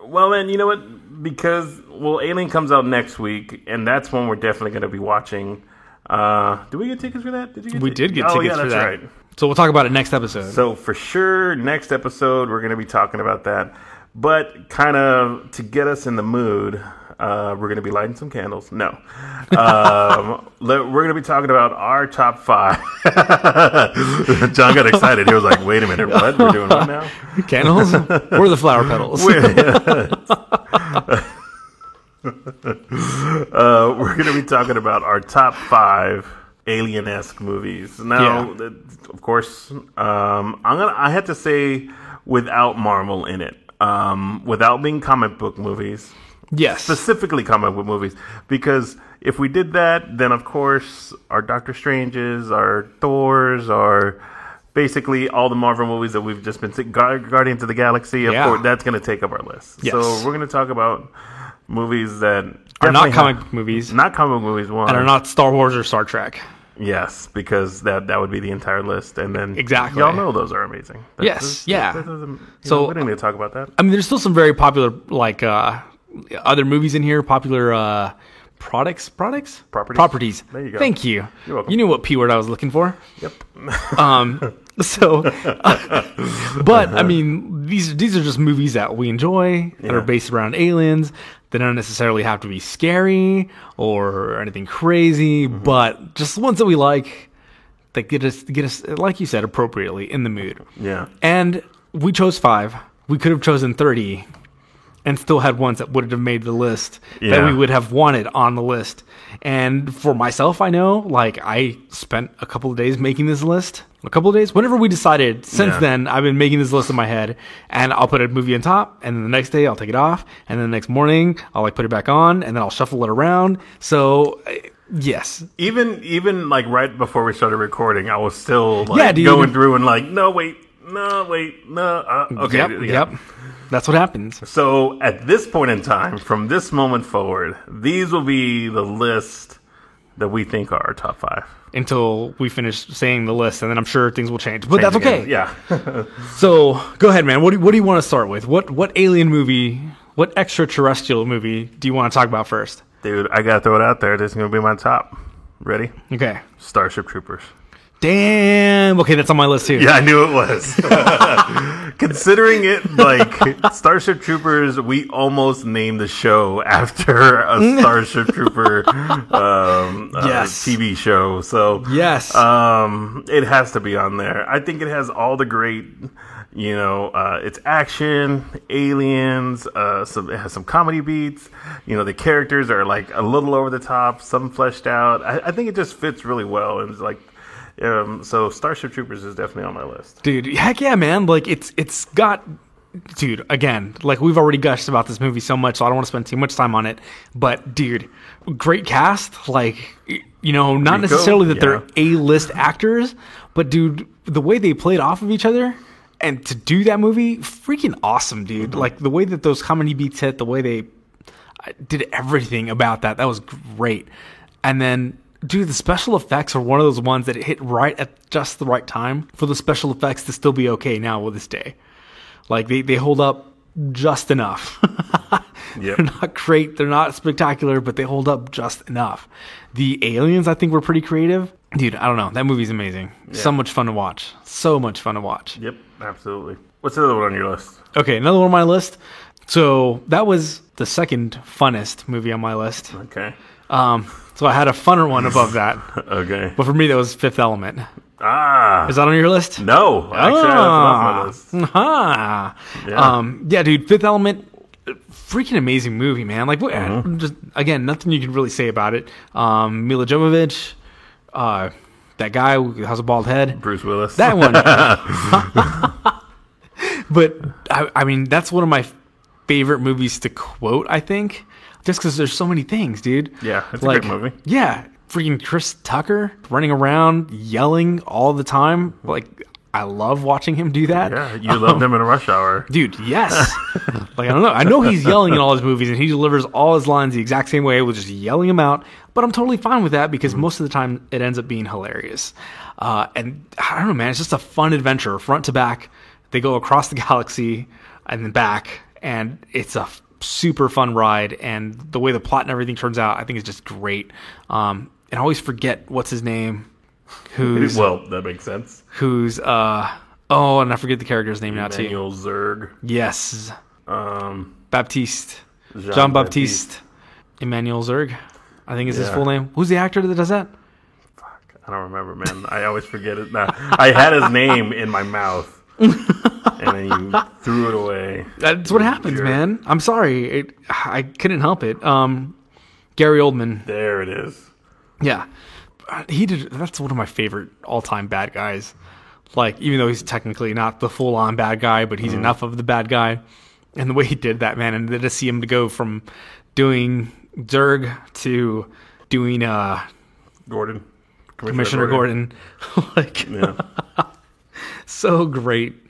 Well, then, you know what? Because, Alien comes out next week, and that's when we're definitely going to be watching. Did we get tickets for that? We did get tickets for that. Right. So we'll talk about it next episode. So for sure, next episode, we're going to be talking about that. But kind of to get us in the mood, we're going to be lighting some candles. No. We're going to be talking about our top 5. John got excited. He was like, wait a minute, what? We're doing what now? Candles? Or the flower petals? We're going to be talking about our top 5 Alien-esque movies. Now, of course, I had to say without Marvel in it, without being comic book movies. Yes. Specifically comic book movies. Because if we did that, then of course our Doctor Stranges, our Thors, our basically all the Marvel movies that we've just been seeing, Guardians of the Galaxy, of course, that's going to take up our list. Yes. So we're going to talk about movies that are not comic book movies. Not comic book movies, one. And are not Star Wars or Star Trek. Yes, because that would be the entire list. And then exactly, y'all know those are amazing. Yes, we didn't need to talk about that. I mean, there's still some very popular, like, other movies in here, popular properties. There you go. Thank you. You're welcome. You knew what P word I was looking for. Yep. So, but I mean, these are just movies that we enjoy that are based around aliens. They don't necessarily have to be scary or anything crazy, but just ones that we like that get us, like you said, appropriately in the mood. Yeah. And we chose 5. We could have chosen 30 and still had ones that would have made the list that we would have wanted on the list. And for myself, I know, like, I spent a couple of days making this list. A couple of days? Whenever we decided, since then, I've been making this list in my head, and I'll put a movie on top, and then the next day I'll take it off, and then the next morning I'll, like, put it back on, and then I'll shuffle it around. So Yes. Even like right before we started recording, I was still like going through and like, no, wait. Okay. Yep. That's what happens. So at this point in time, from this moment forward, these will be the list that we think are our top 5. Until we finish saying the list, and then I'm sure things will change. But that's okay. Yeah. So go ahead, man. What do you want to start with? What alien movie, what extraterrestrial movie do you want to talk about first? Dude, I gotta throw it out there. This is gonna be my top. Ready? Okay. Starship Troopers. Damn. Okay, that's on my list too. Yeah, I knew it was. Considering it like Starship Troopers, we almost named the show after a Starship Trooper TV show. So yes, it has to be on there. I think it has all the great, it's action, aliens. It has some comedy beats. The characters are like a little over the top, some fleshed out. I think it just fits really well, and it's like. So Starship Troopers is definitely on my list. Dude, heck yeah, man. Like it's got, dude, again, like we've already gushed about this movie so much, so I don't want to spend too much time on it. But dude, great cast. Like, not necessarily that they're A-list actors, but dude, the way they played off of each other and to do that movie, freaking awesome, dude. Mm-hmm. Like the way that those comedy beats hit, the way they did everything about that was great. And then, dude, the special effects are one of those ones that hit right at just the right time for the special effects to still be okay now with this day. Like, they hold up just enough. Yep. They're not great, they're not spectacular, but they hold up just enough. The aliens, I think, were pretty creative. Dude, I don't know. That movie's amazing. Yeah. So much fun to watch. So much fun to watch. Yep, absolutely. What's the other one on your list? Okay, another one on my list. So, that was the second funnest movie on my list. Okay. So I had a funner one above that. Okay. But for me, that was Fifth Element. Ah. Is that on your list? No. Actually, that's not my list. Yeah, dude, Fifth Element, freaking amazing movie, man. Like, just again, nothing you can really say about it. Mila Jovovich, that guy who has a bald head. Bruce Willis. That one. But, I mean, that's one of my favorite movies to quote, I think. Just because there's so many things, dude. Yeah, it's a great movie. Yeah, freaking Chris Tucker running around, yelling all the time. Like, I love watching him do that. Yeah, you loved him in Rush Hour. Dude, yes. Like, I don't know. I know he's yelling in all his movies, and he delivers all his lines the exact same way with just yelling them out. But I'm totally fine with that because most of the time it ends up being hilarious. And I don't know, man. It's just a fun adventure, front to back. They go across the galaxy and then back, and it's a super fun ride, and the way the plot and everything turns out, I think is just great. And I always forget what's his name. Well, that makes sense. And I forget the character's name now too. Emmanuel Zurg. Yes. Baptiste. Jean Baptiste. Emmanuel Zurg, I think is his full name. Who's the actor that does that? Fuck, I don't remember, man. I always forget it. Now, I had his name in my mouth. And then you threw it away. That's what happens, man. I'm sorry. I couldn't help it. Gary Oldman. There it is. Yeah. That's one of my favorite all-time bad guys. Like, even though he's technically not the full-on bad guy, but he's enough of the bad guy. And the way he did that, man, and then to see him to go from doing Zurg to doing Gordon. Commissioner Gordon. Like, yeah. So great.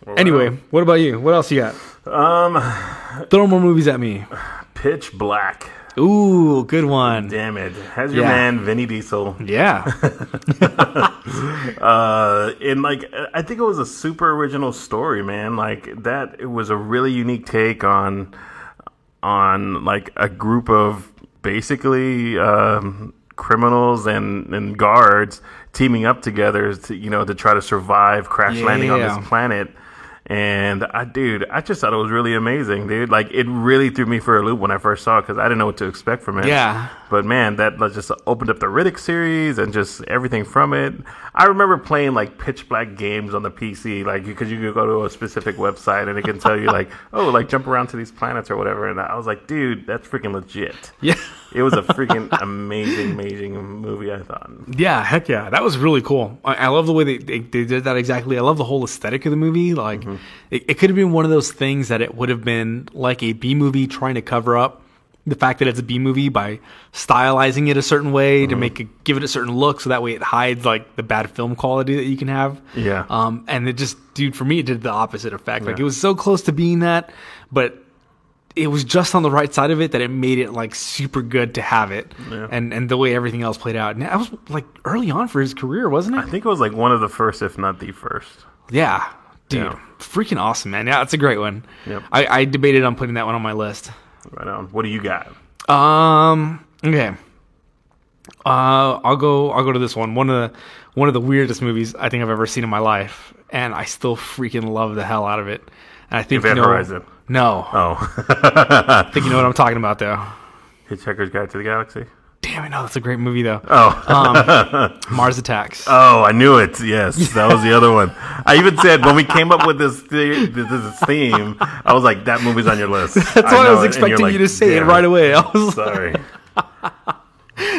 Well, anyway, what about you? What else you got? Throw more movies at me. Pitch Black. Ooh, good one. Damn it. Has your man Vinny Diesel. Yeah. And like, I think it was a super original story, man. Like that, it was a really unique take on like a group of basically criminals and guards teaming up together to try to survive crash landing on this planet. And I just thought it was really amazing, dude. Like, it really threw me for a loop when I first saw it because I didn't know what to expect from it. Yeah. But man, that just opened up the Riddick series and just everything from it. I remember playing like Pitch Black games on the PC, like because you could go to a specific website and it can tell you like, oh, like jump around to these planets or whatever. And I was like, dude, that's freaking legit. Yeah. It was a freaking amazing movie, I thought. Yeah, heck yeah. That was really cool. I love the way they did that exactly. I love the whole aesthetic of the movie. Like, it could have been one of those things that it would have been like a B movie trying to cover up the fact that it's a B movie by stylizing it a certain way to give it a certain look, so that way it hides like the bad film quality that you can have. Yeah. And it just, dude, for me, it did the opposite effect. Like it was so close to being that, but it was just on the right side of it that it made it like super good to have it. Yeah. And the way everything else played out. And that was like early on for his career, wasn't it? I think it was like one of the first, if not the first. Yeah. Dude, freaking awesome, man. Yeah, it's a great one. Yep. I debated on putting that one on my list. Right on. What do you got? Okay. I'll go to this one. One of the weirdest movies I think I've ever seen in my life, and I still freaking love the hell out of it. And I think Event Horizon. No. Oh. I think you know what I'm talking about, though. Hitchhiker's Guide to the Galaxy. Damn it, no, that's a great movie, though. Oh. Mars Attacks. Oh, I knew it. Yes, that was the other one. I even said, when we came up with this theme, I was like, that movie's on your list. That's what I was expecting you to say it right away. I was sorry.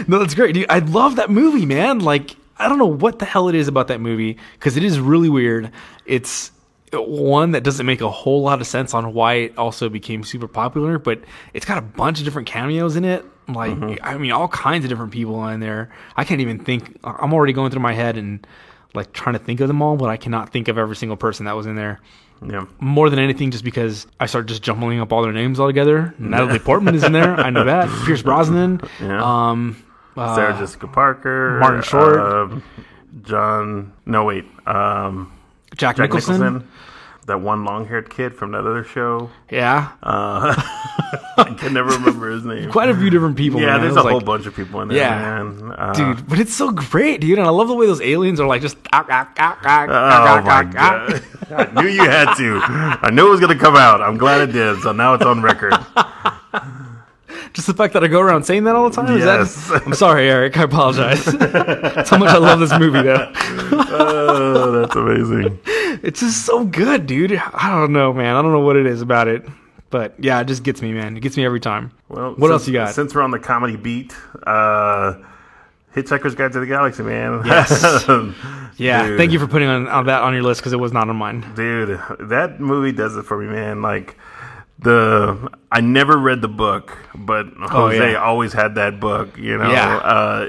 No, that's great, dude. I love that movie, man. Like, I don't know what the hell it is about that movie, because it is really weird. It's one that doesn't make a whole lot of sense on why it also became super popular, but it's got a bunch of different cameos in it. Like, I mean, all kinds of different people in there. I can't even think. I'm already going through my head and like trying to think of them all, but I cannot think of every single person that was in there. Yeah. More than anything, just because I start just jumbling up all their names all together. Natalie Portman is in there. I know that. Pierce Brosnan. Yeah. Sarah Jessica Parker. Martin Short. Jack Nicholson. That one long-haired kid from that other show. Yeah. I can never remember his name. Quite a few different people. Yeah, man. There's a whole bunch of people in there, man. Dude, but it's so great, dude. And I love the way those aliens are like just... Oh, my God. I knew you had to. I knew it was going to come out. I'm glad it did. So now it's on record. Just the fact that I go around saying that all the time? Yes. I'm sorry, Eric. I apologize. That's how much I love this movie, though. Oh, that's amazing. It's just so good, dude. I don't know, man. I don't know what it is about it. But, yeah, it just gets me, man. It gets me every time. Well, what else you got? Since we're on the comedy beat, Hitchhiker's Guide to the Galaxy, man. Yes. Yeah, dude. Thank you for putting that on your list, because it was not on mine. Dude, that movie does it for me, man. Like... I never read the book, but Jose always had that book, you know. Yeah.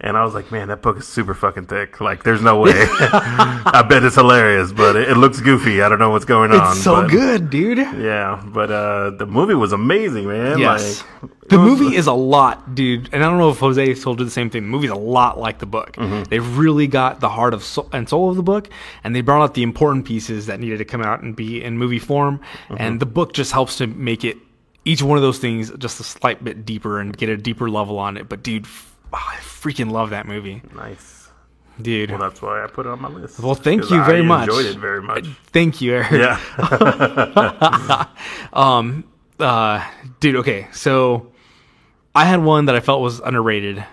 And I was like, man, that book is super fucking thick. Like, there's no way. I bet it's hilarious, but it looks goofy. I don't know what's going on. It's so good, dude. Yeah, but the movie was amazing, man. Yes. The movie is a lot, dude. And I don't know if Jose told you the same thing. The movie's a lot like the book. They really got the heart and soul of the book, and they brought out the important pieces that needed to come out and be in movie form. And the book just helps to make it, each one of those things, just a slight bit deeper and get a deeper level on it. But, dude, I freaking love that movie. Nice. Dude. Well, that's why I put it on my list. Well, thank you very much. I enjoyed it very much. Thank you, Eric. Yeah. Dude, okay. So I had one that I felt was underrated.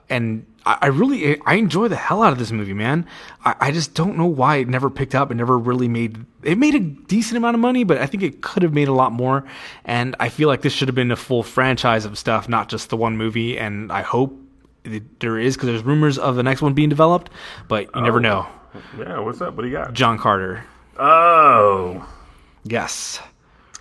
And I enjoy the hell out of this movie, man. I just don't know why it never picked up. It never really made a decent amount of money, but I think it could have made a lot more. And I feel like this should have been a full franchise of stuff, not just the one movie. And I hope there is, because there's rumors of the next one being developed, but you never know. Yeah, what's up? What do you got? John Carter. Oh. Yes.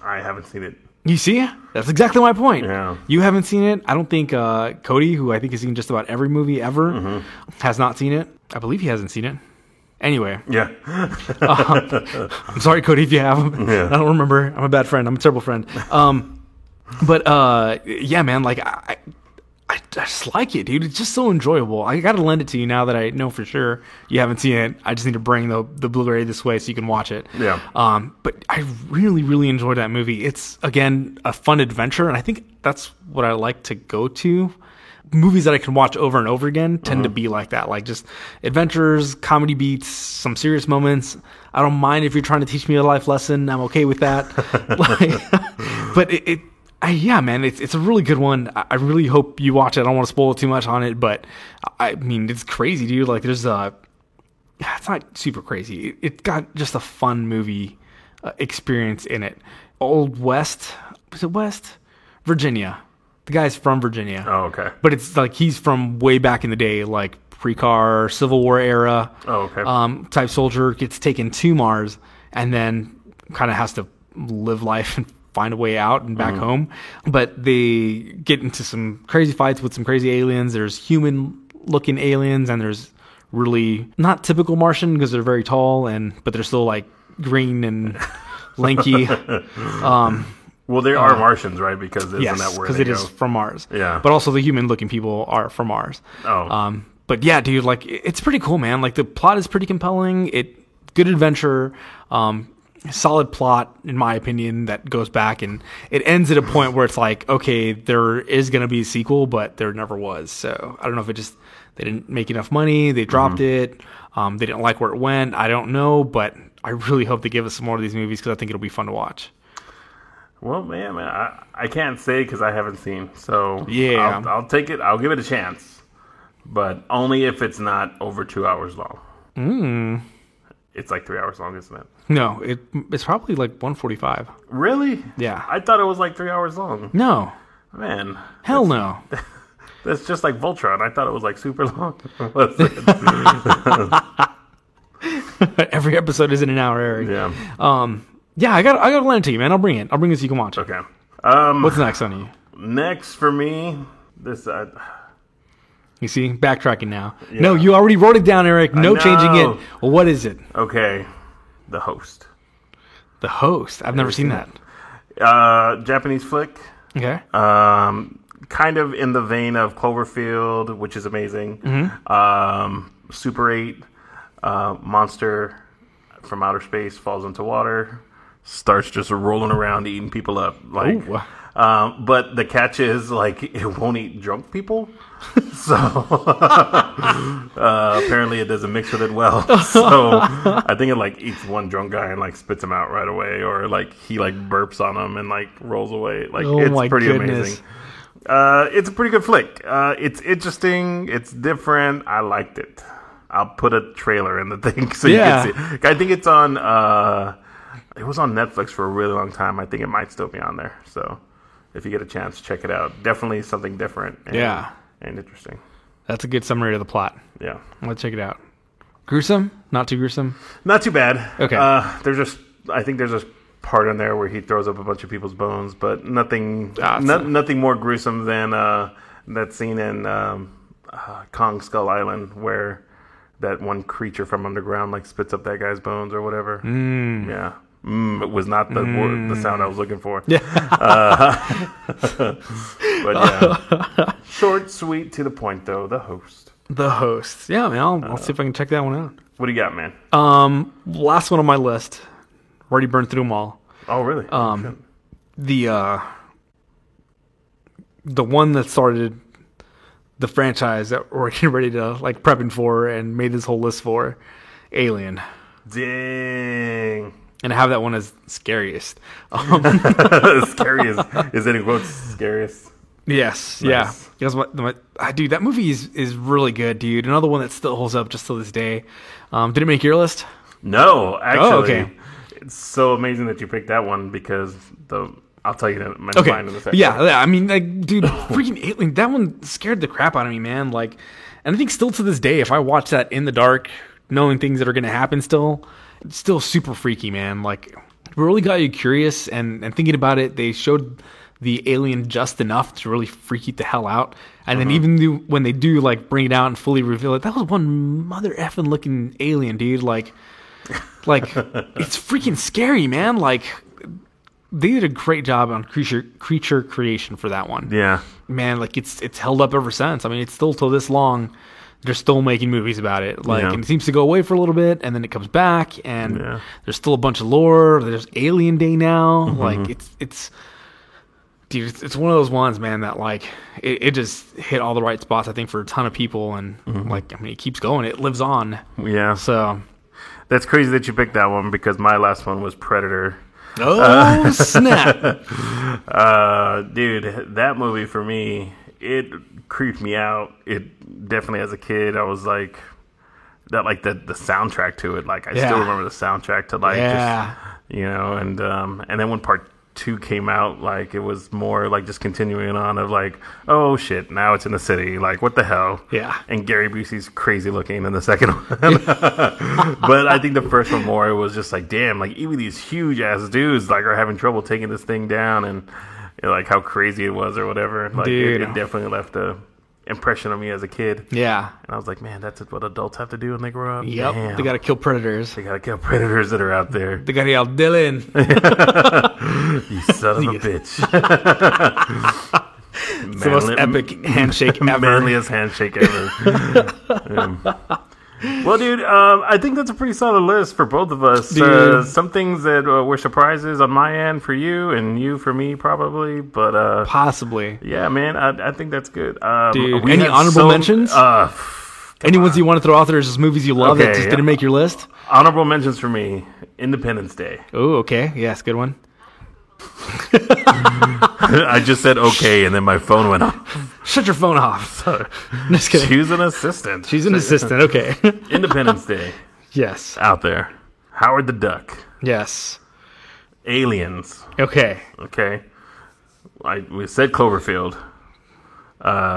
I haven't seen it. You see? That's exactly my point. Yeah. You haven't seen it. I don't think Cody, who I think has seen just about every movie ever, has not seen it. I believe he hasn't seen it. Anyway. Yeah. I'm sorry, Cody, if you have. Yeah. I don't remember. I'm a bad friend. I'm a terrible friend. But yeah, man, like I just like it, dude. It's just so enjoyable. I got to lend it to you now that I know for sure you haven't seen it. I just need to bring the Blu-ray this way so you can watch it. Yeah. But I really, really enjoyed that movie. It's, again, a fun adventure, and I think that's what I like to go to. Movies that I can watch over and over again tend to be like that, like just adventures, comedy beats, some serious moments. I don't mind if you're trying to teach me a life lesson. I'm okay with that. But yeah, man, it's a really good one. I really hope you watch it. I don't want to spoil too much on it, but I mean, it's crazy, dude. Like, there's it's not super crazy. It got just a fun movie experience in it. Old West, was it West Virginia? The guy's from Virginia. Oh, okay. But it's like he's from way back in the day, like pre-car, Civil War era. Oh, okay. Type soldier, gets taken to Mars and then kind of has to live life and find a way out and back home. But they get into some crazy fights with some crazy aliens. There's human-looking aliens, and there's really not typical Martian because they're very tall, but they're still like green and lanky. Well, there are Martians, right? Because isn't that where because they it go? is from Mars. Yeah. But also the human-looking people are from Mars. Oh. But yeah, dude, like it's pretty cool, man. Like the plot is pretty compelling. Good adventure. Solid plot, in my opinion, that goes back, and it ends at a point where it's like, okay, there is going to be a sequel, but there never was. So I don't know if they didn't make enough money, they dropped it, they didn't like where it went. I don't know, but I really hope they give us some more of these movies because I think it'll be fun to watch. Well, man, I can't say because I haven't seen. So yeah, I'll take it. I'll give it a chance, but only if it's not over 2 hours long. It's like 3 hours long, isn't it? No, it's probably like 145. Really? Yeah. I thought it was like 3 hours long. No. Man. Hell no. That's just like Voltron. I thought it was like super long. Every episode isn't an hour, Eric. Yeah. Yeah, I got to lend it to you, man. I'll bring it so you can watch it. Okay. What's next on you? Next for me, this. You see, backtracking now. Yeah. No, you already wrote it down, Eric. No changing it. Well, what is it? Okay, The Host. The Host. I've never seen that. Japanese flick. Okay. Kind of in the vein of Cloverfield, which is amazing. Super 8, monster from outer space falls into water, starts just rolling around eating people up. Like, but the catch is like it won't eat drunk people. So apparently it doesn't mix with it well. So I think it like eats one drunk guy and like spits him out right away, or like he like burps on him and like rolls away. Like it's pretty amazing. It's a pretty good flick. It's interesting. It's different. I liked it. I'll put a trailer in the thing so you can see it. I think it's on. It was on Netflix for a really long time. I think it might still be on there. So if you get a chance, check it out. Definitely something different. And interesting. That's a good summary of the plot. Yeah. Let's check it out. Gruesome? Not too gruesome? Not too bad. Okay. I think there's a part in there where he throws up a bunch of people's bones, but nothing more gruesome than that scene in Kong Skull Island where that one creature from underground like spits up that guy's bones or whatever. Yeah. It was not the sound I was looking for. Yeah. But yeah. Short, sweet, to the point, though. The Host. The Host. Yeah, man. I'll see if I can check that one out. What do you got, man? Last one on my list. Already burned through them all. Oh, really? The one that started the franchise that we're getting ready to like prepping for and made this whole list for, Alien. Dang. And I have that one as scariest. Scariest. Is it in quotes scariest? Yes. Nice. Yeah. Dude, that movie is really good, dude. Another one that still holds up just to this day. Did it make your list? No, actually. Oh, okay. It's so amazing that you picked that one because I'll tell you mine in a second. Yeah. I mean, like, dude, freaking Alien. That one scared the crap out of me, man. Like, and I think still to this day, if I watch that in the dark, knowing things that are going to happen it's still super freaky, man. Like, it really got you curious, and thinking about it, they showed the alien just enough to really freak you the hell out. And then even when they do, like, bring it out and fully reveal it, that was one mother effing looking alien, dude. Like it's freaking scary, man. Like, they did a great job on creature creation for that one. Yeah. Man, like, it's held up ever since. I mean, it's still till this long. They're still making movies about it. Like, and it seems to go away for a little bit, and then it comes back, and there's still a bunch of lore. There's Alien Day now. Like, it's dude, it's one of those ones, man, that like it just hit all the right spots, I think, for a ton of people, and like, I mean, it keeps going. It lives on. Yeah. So that's crazy that you picked that one because my last one was Predator. Oh, snap. Dude, that movie for me, it creeped me out. It definitely, as a kid, I was like, that, like the soundtrack to it. Like, I still remember the soundtrack to like, just, you know, and then when part 2 came out, like it was more like just continuing on of like, oh shit, now it's in the city, like what the hell. Yeah. And Gary Busey's crazy looking in the second one. But I think the first one more, it was just like, damn, like even these huge ass dudes like are having trouble taking this thing down, and like how crazy it was or whatever. Like it definitely left a impression on me as a kid. Yeah. And I was like, man, that's what adults have to do when they grow up. Yep. Damn. They got to kill predators. They got to kill predators that are out there. They got to yell, Dylan. You son of a bitch. It's the most epic handshake ever. Manliest handshake ever. Well, dude, I think that's a pretty solid list for both of us. Some things that were surprises on my end for you, and you for me, probably. But possibly, yeah, man, I think that's good. Dude, any honorable mentions? Any ones you want to throw out there as just movies you love that just didn't make your list? Honorable mentions for me: Independence Day. Oh, okay, yes, good one. I just said okay, and then my phone went off. Shut your phone off. Just kidding. She's an assistant. She's an assistant. Okay. Independence Day. Yes. Out there. Howard the Duck. Yes. Aliens. Okay. Okay. We said Cloverfield.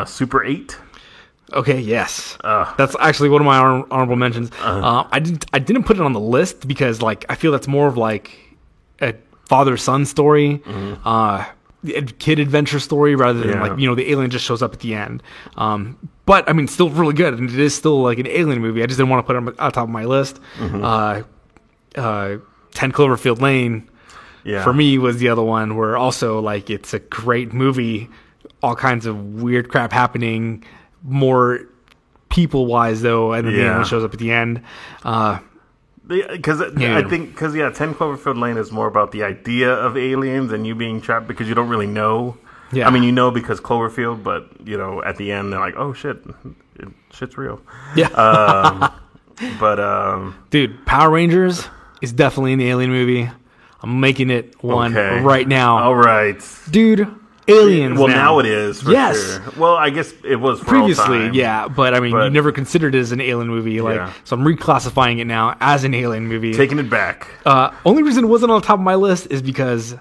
Super 8. Okay. Yes. That's actually one of my honorable mentions. I didn't put it on the list because like I feel that's more of like a father-son story. Mm-hmm. Kid adventure story rather than like the alien just shows up at the end, but I mean still really good, and it is still like an alien movie. I just didn't want to put it on top of my list. 10 Cloverfield Lane for me was the other one where also like it's a great movie, all kinds of weird crap happening, more people wise though, and then the alien shows up at the end. Because I think 10 Cloverfield Lane is more about the idea of aliens and you being trapped because you don't really know. Yeah. I mean, you know because Cloverfield, but at the end they're like, oh shit's real. Yeah. But dude, Power Rangers is definitely an alien movie. I'm making it one right now. All right, dude. Aliens. Well, now it is. For sure. Well, I guess it was for previously, but I mean, you never considered it as an alien movie, so I'm reclassifying it now as an alien movie. Taking it back. Only reason it wasn't on the top of my list is because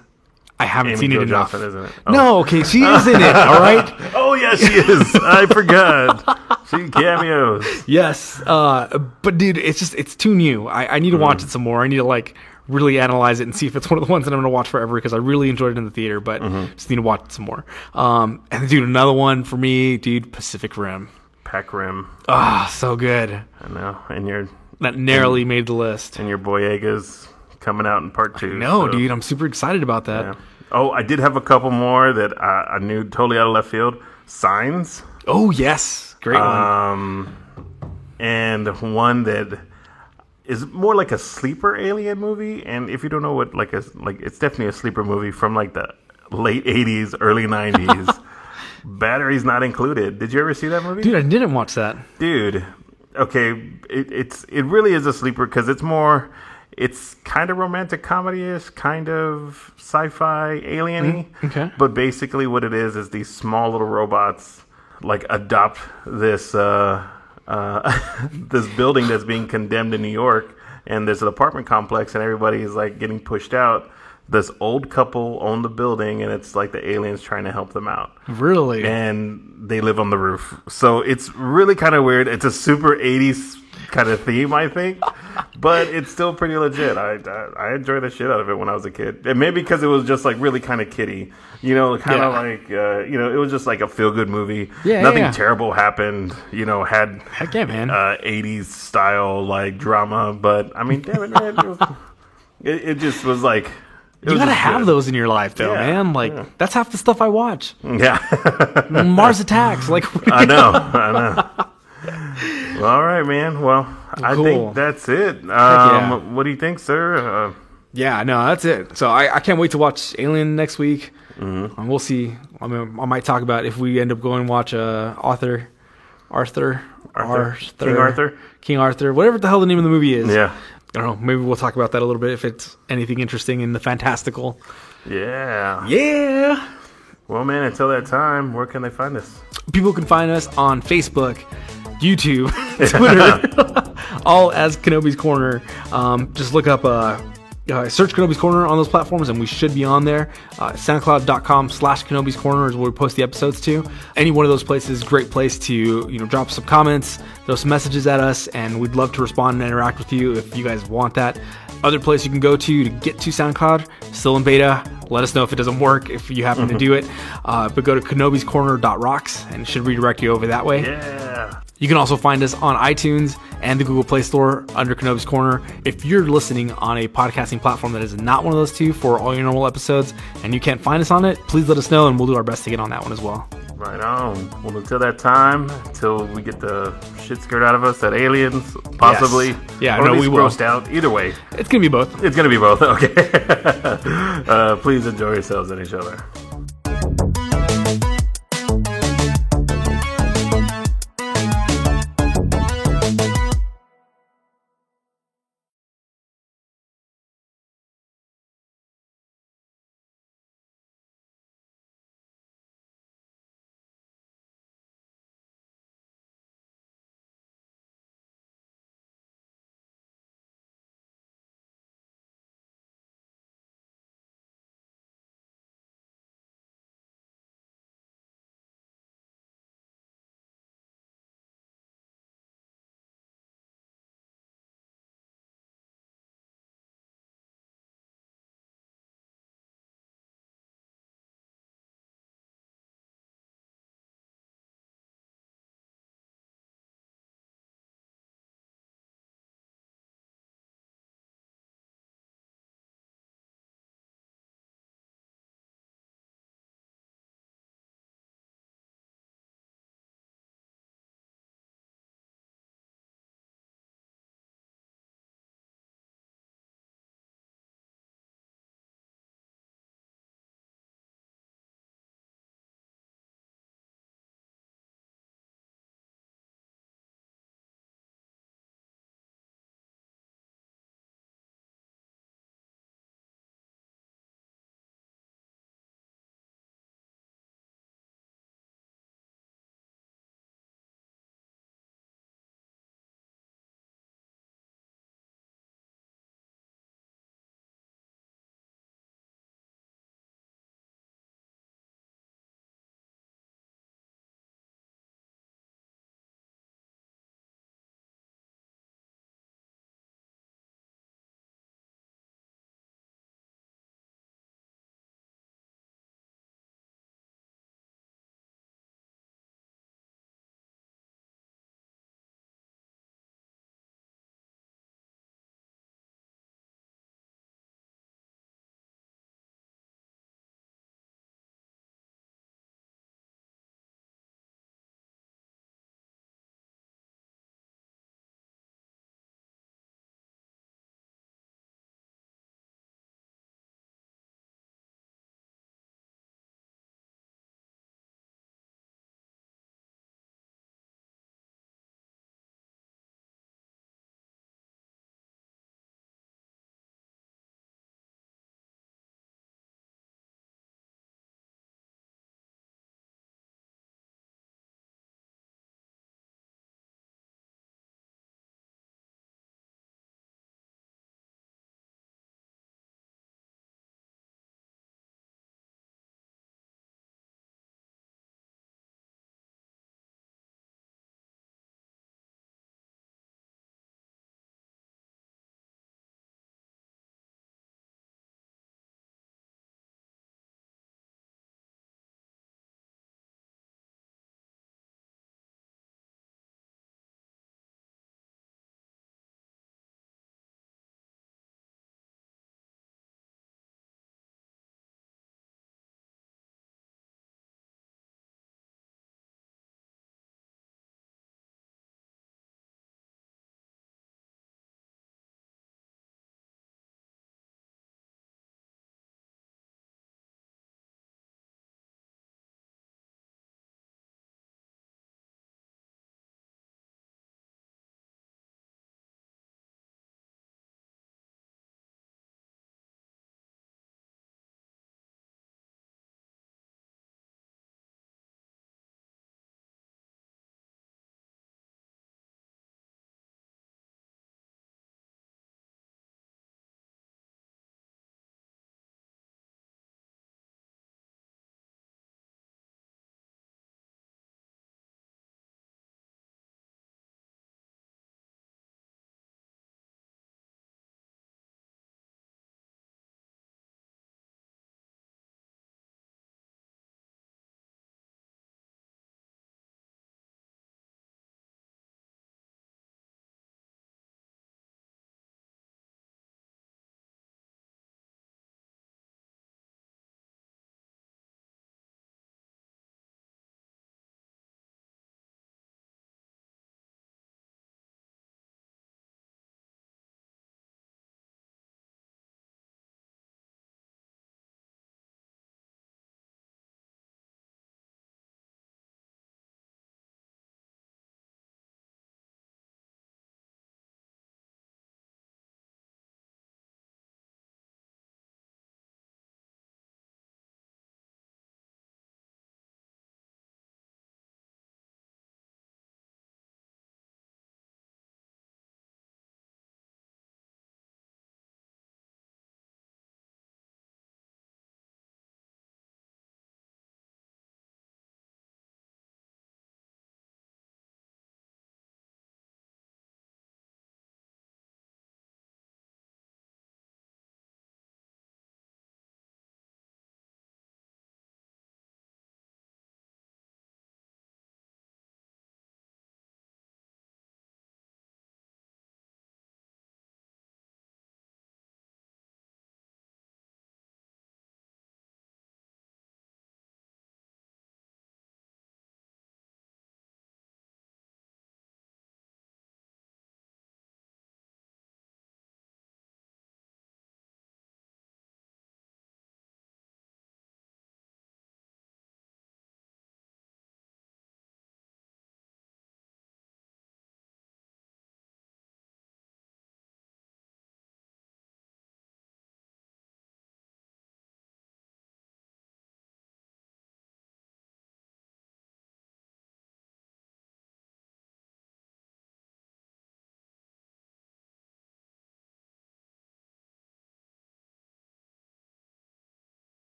I haven't seen it enough. Johnson, isn't it? Oh. No, okay, she is in it. All right. Oh yeah, she is. I forgot. She cameos. Yes, but dude, it's too new. I need to watch it some more. I need to really analyze it and see if it's one of the ones that I'm going to watch forever because I really enjoyed it in the theater, but just need to watch it some more. And dude, another one for me, dude, Pacific Rim. Pac Rim. Ah, so good. I know. And that narrowly made the list. And your Boyega's coming out in part 2. No, dude, I'm super excited about that. Yeah. Oh, I did have a couple more that I knew totally out of left field. Signs. Oh, yes. Great one. And one that is more like a sleeper alien movie, and if you don't know what it's definitely a sleeper movie from like the late 80s, early 90s. Batteries Not Included. Did you ever see that movie? Dude, I didn't watch that. Dude, okay, it really is a sleeper because it's kind of romantic comedy-ish, kind of sci-fi alien-y. Okay. But basically what it is these small little robots adopt this this building that's being condemned in New York, and there's an apartment complex and everybody is getting pushed out. This old couple own the building, and it's like the aliens trying to help them out. Really? And they live on the roof. So it's really kind of weird. It's a super 80s kind of theme, I think. But it's still pretty legit. I enjoyed the shit out of it when I was a kid. And maybe because it was just really kind of kiddie. It was just like a feel-good movie. Yeah, Nothing terrible happened. Had heck yeah, man. 80s style drama. But I mean, damn it, man. It just was like... You gotta have those in your life, though, man. That's half the stuff I watch. Yeah. Mars Attacks. I know. Well, all right, man. Well, I think that's it. What do you think, sir? Yeah, no, that's it. So I can't wait to watch Alien next week. Mm-hmm. And we'll see. I mean, I might talk about if we end up going and watch King Arthur, whatever the hell the name of the movie is. Yeah. I don't know. Maybe we'll talk about that a little bit if it's anything interesting in the fantastical. Yeah. Yeah. Well, man, until that time, where can they find us? People can find us on Facebook, YouTube, Twitter, all as Kenobi's Corner. Just look up Search Kenobi's Corner on those platforms, and we should be on there. SoundCloud.com/Kenobi's Corner is where we post the episodes to. Any one of those places, great place to drop some comments, throw some messages at us, and we'd love to respond and interact with you if you guys want that. Other place you can go to get to SoundCloud, still in beta. Let us know if it doesn't work, if you happen to do it. But go to kenobiscorner.rocks, and it should redirect you over that way. Yeah. You can also find us on iTunes and the Google Play Store under Kenobi's Corner. If you're listening on a podcasting platform that is not one of those two for all your normal episodes and you can't find us on it, please let us know and we'll do our best to get on that one as well. Right on. Well, until that time, until we get the shit scared out of us at aliens, possibly. Yes. Yeah, or no, at least we will. grossed out. Either way. It's going to be both. It's going to be both. Okay. Please enjoy yourselves and each other.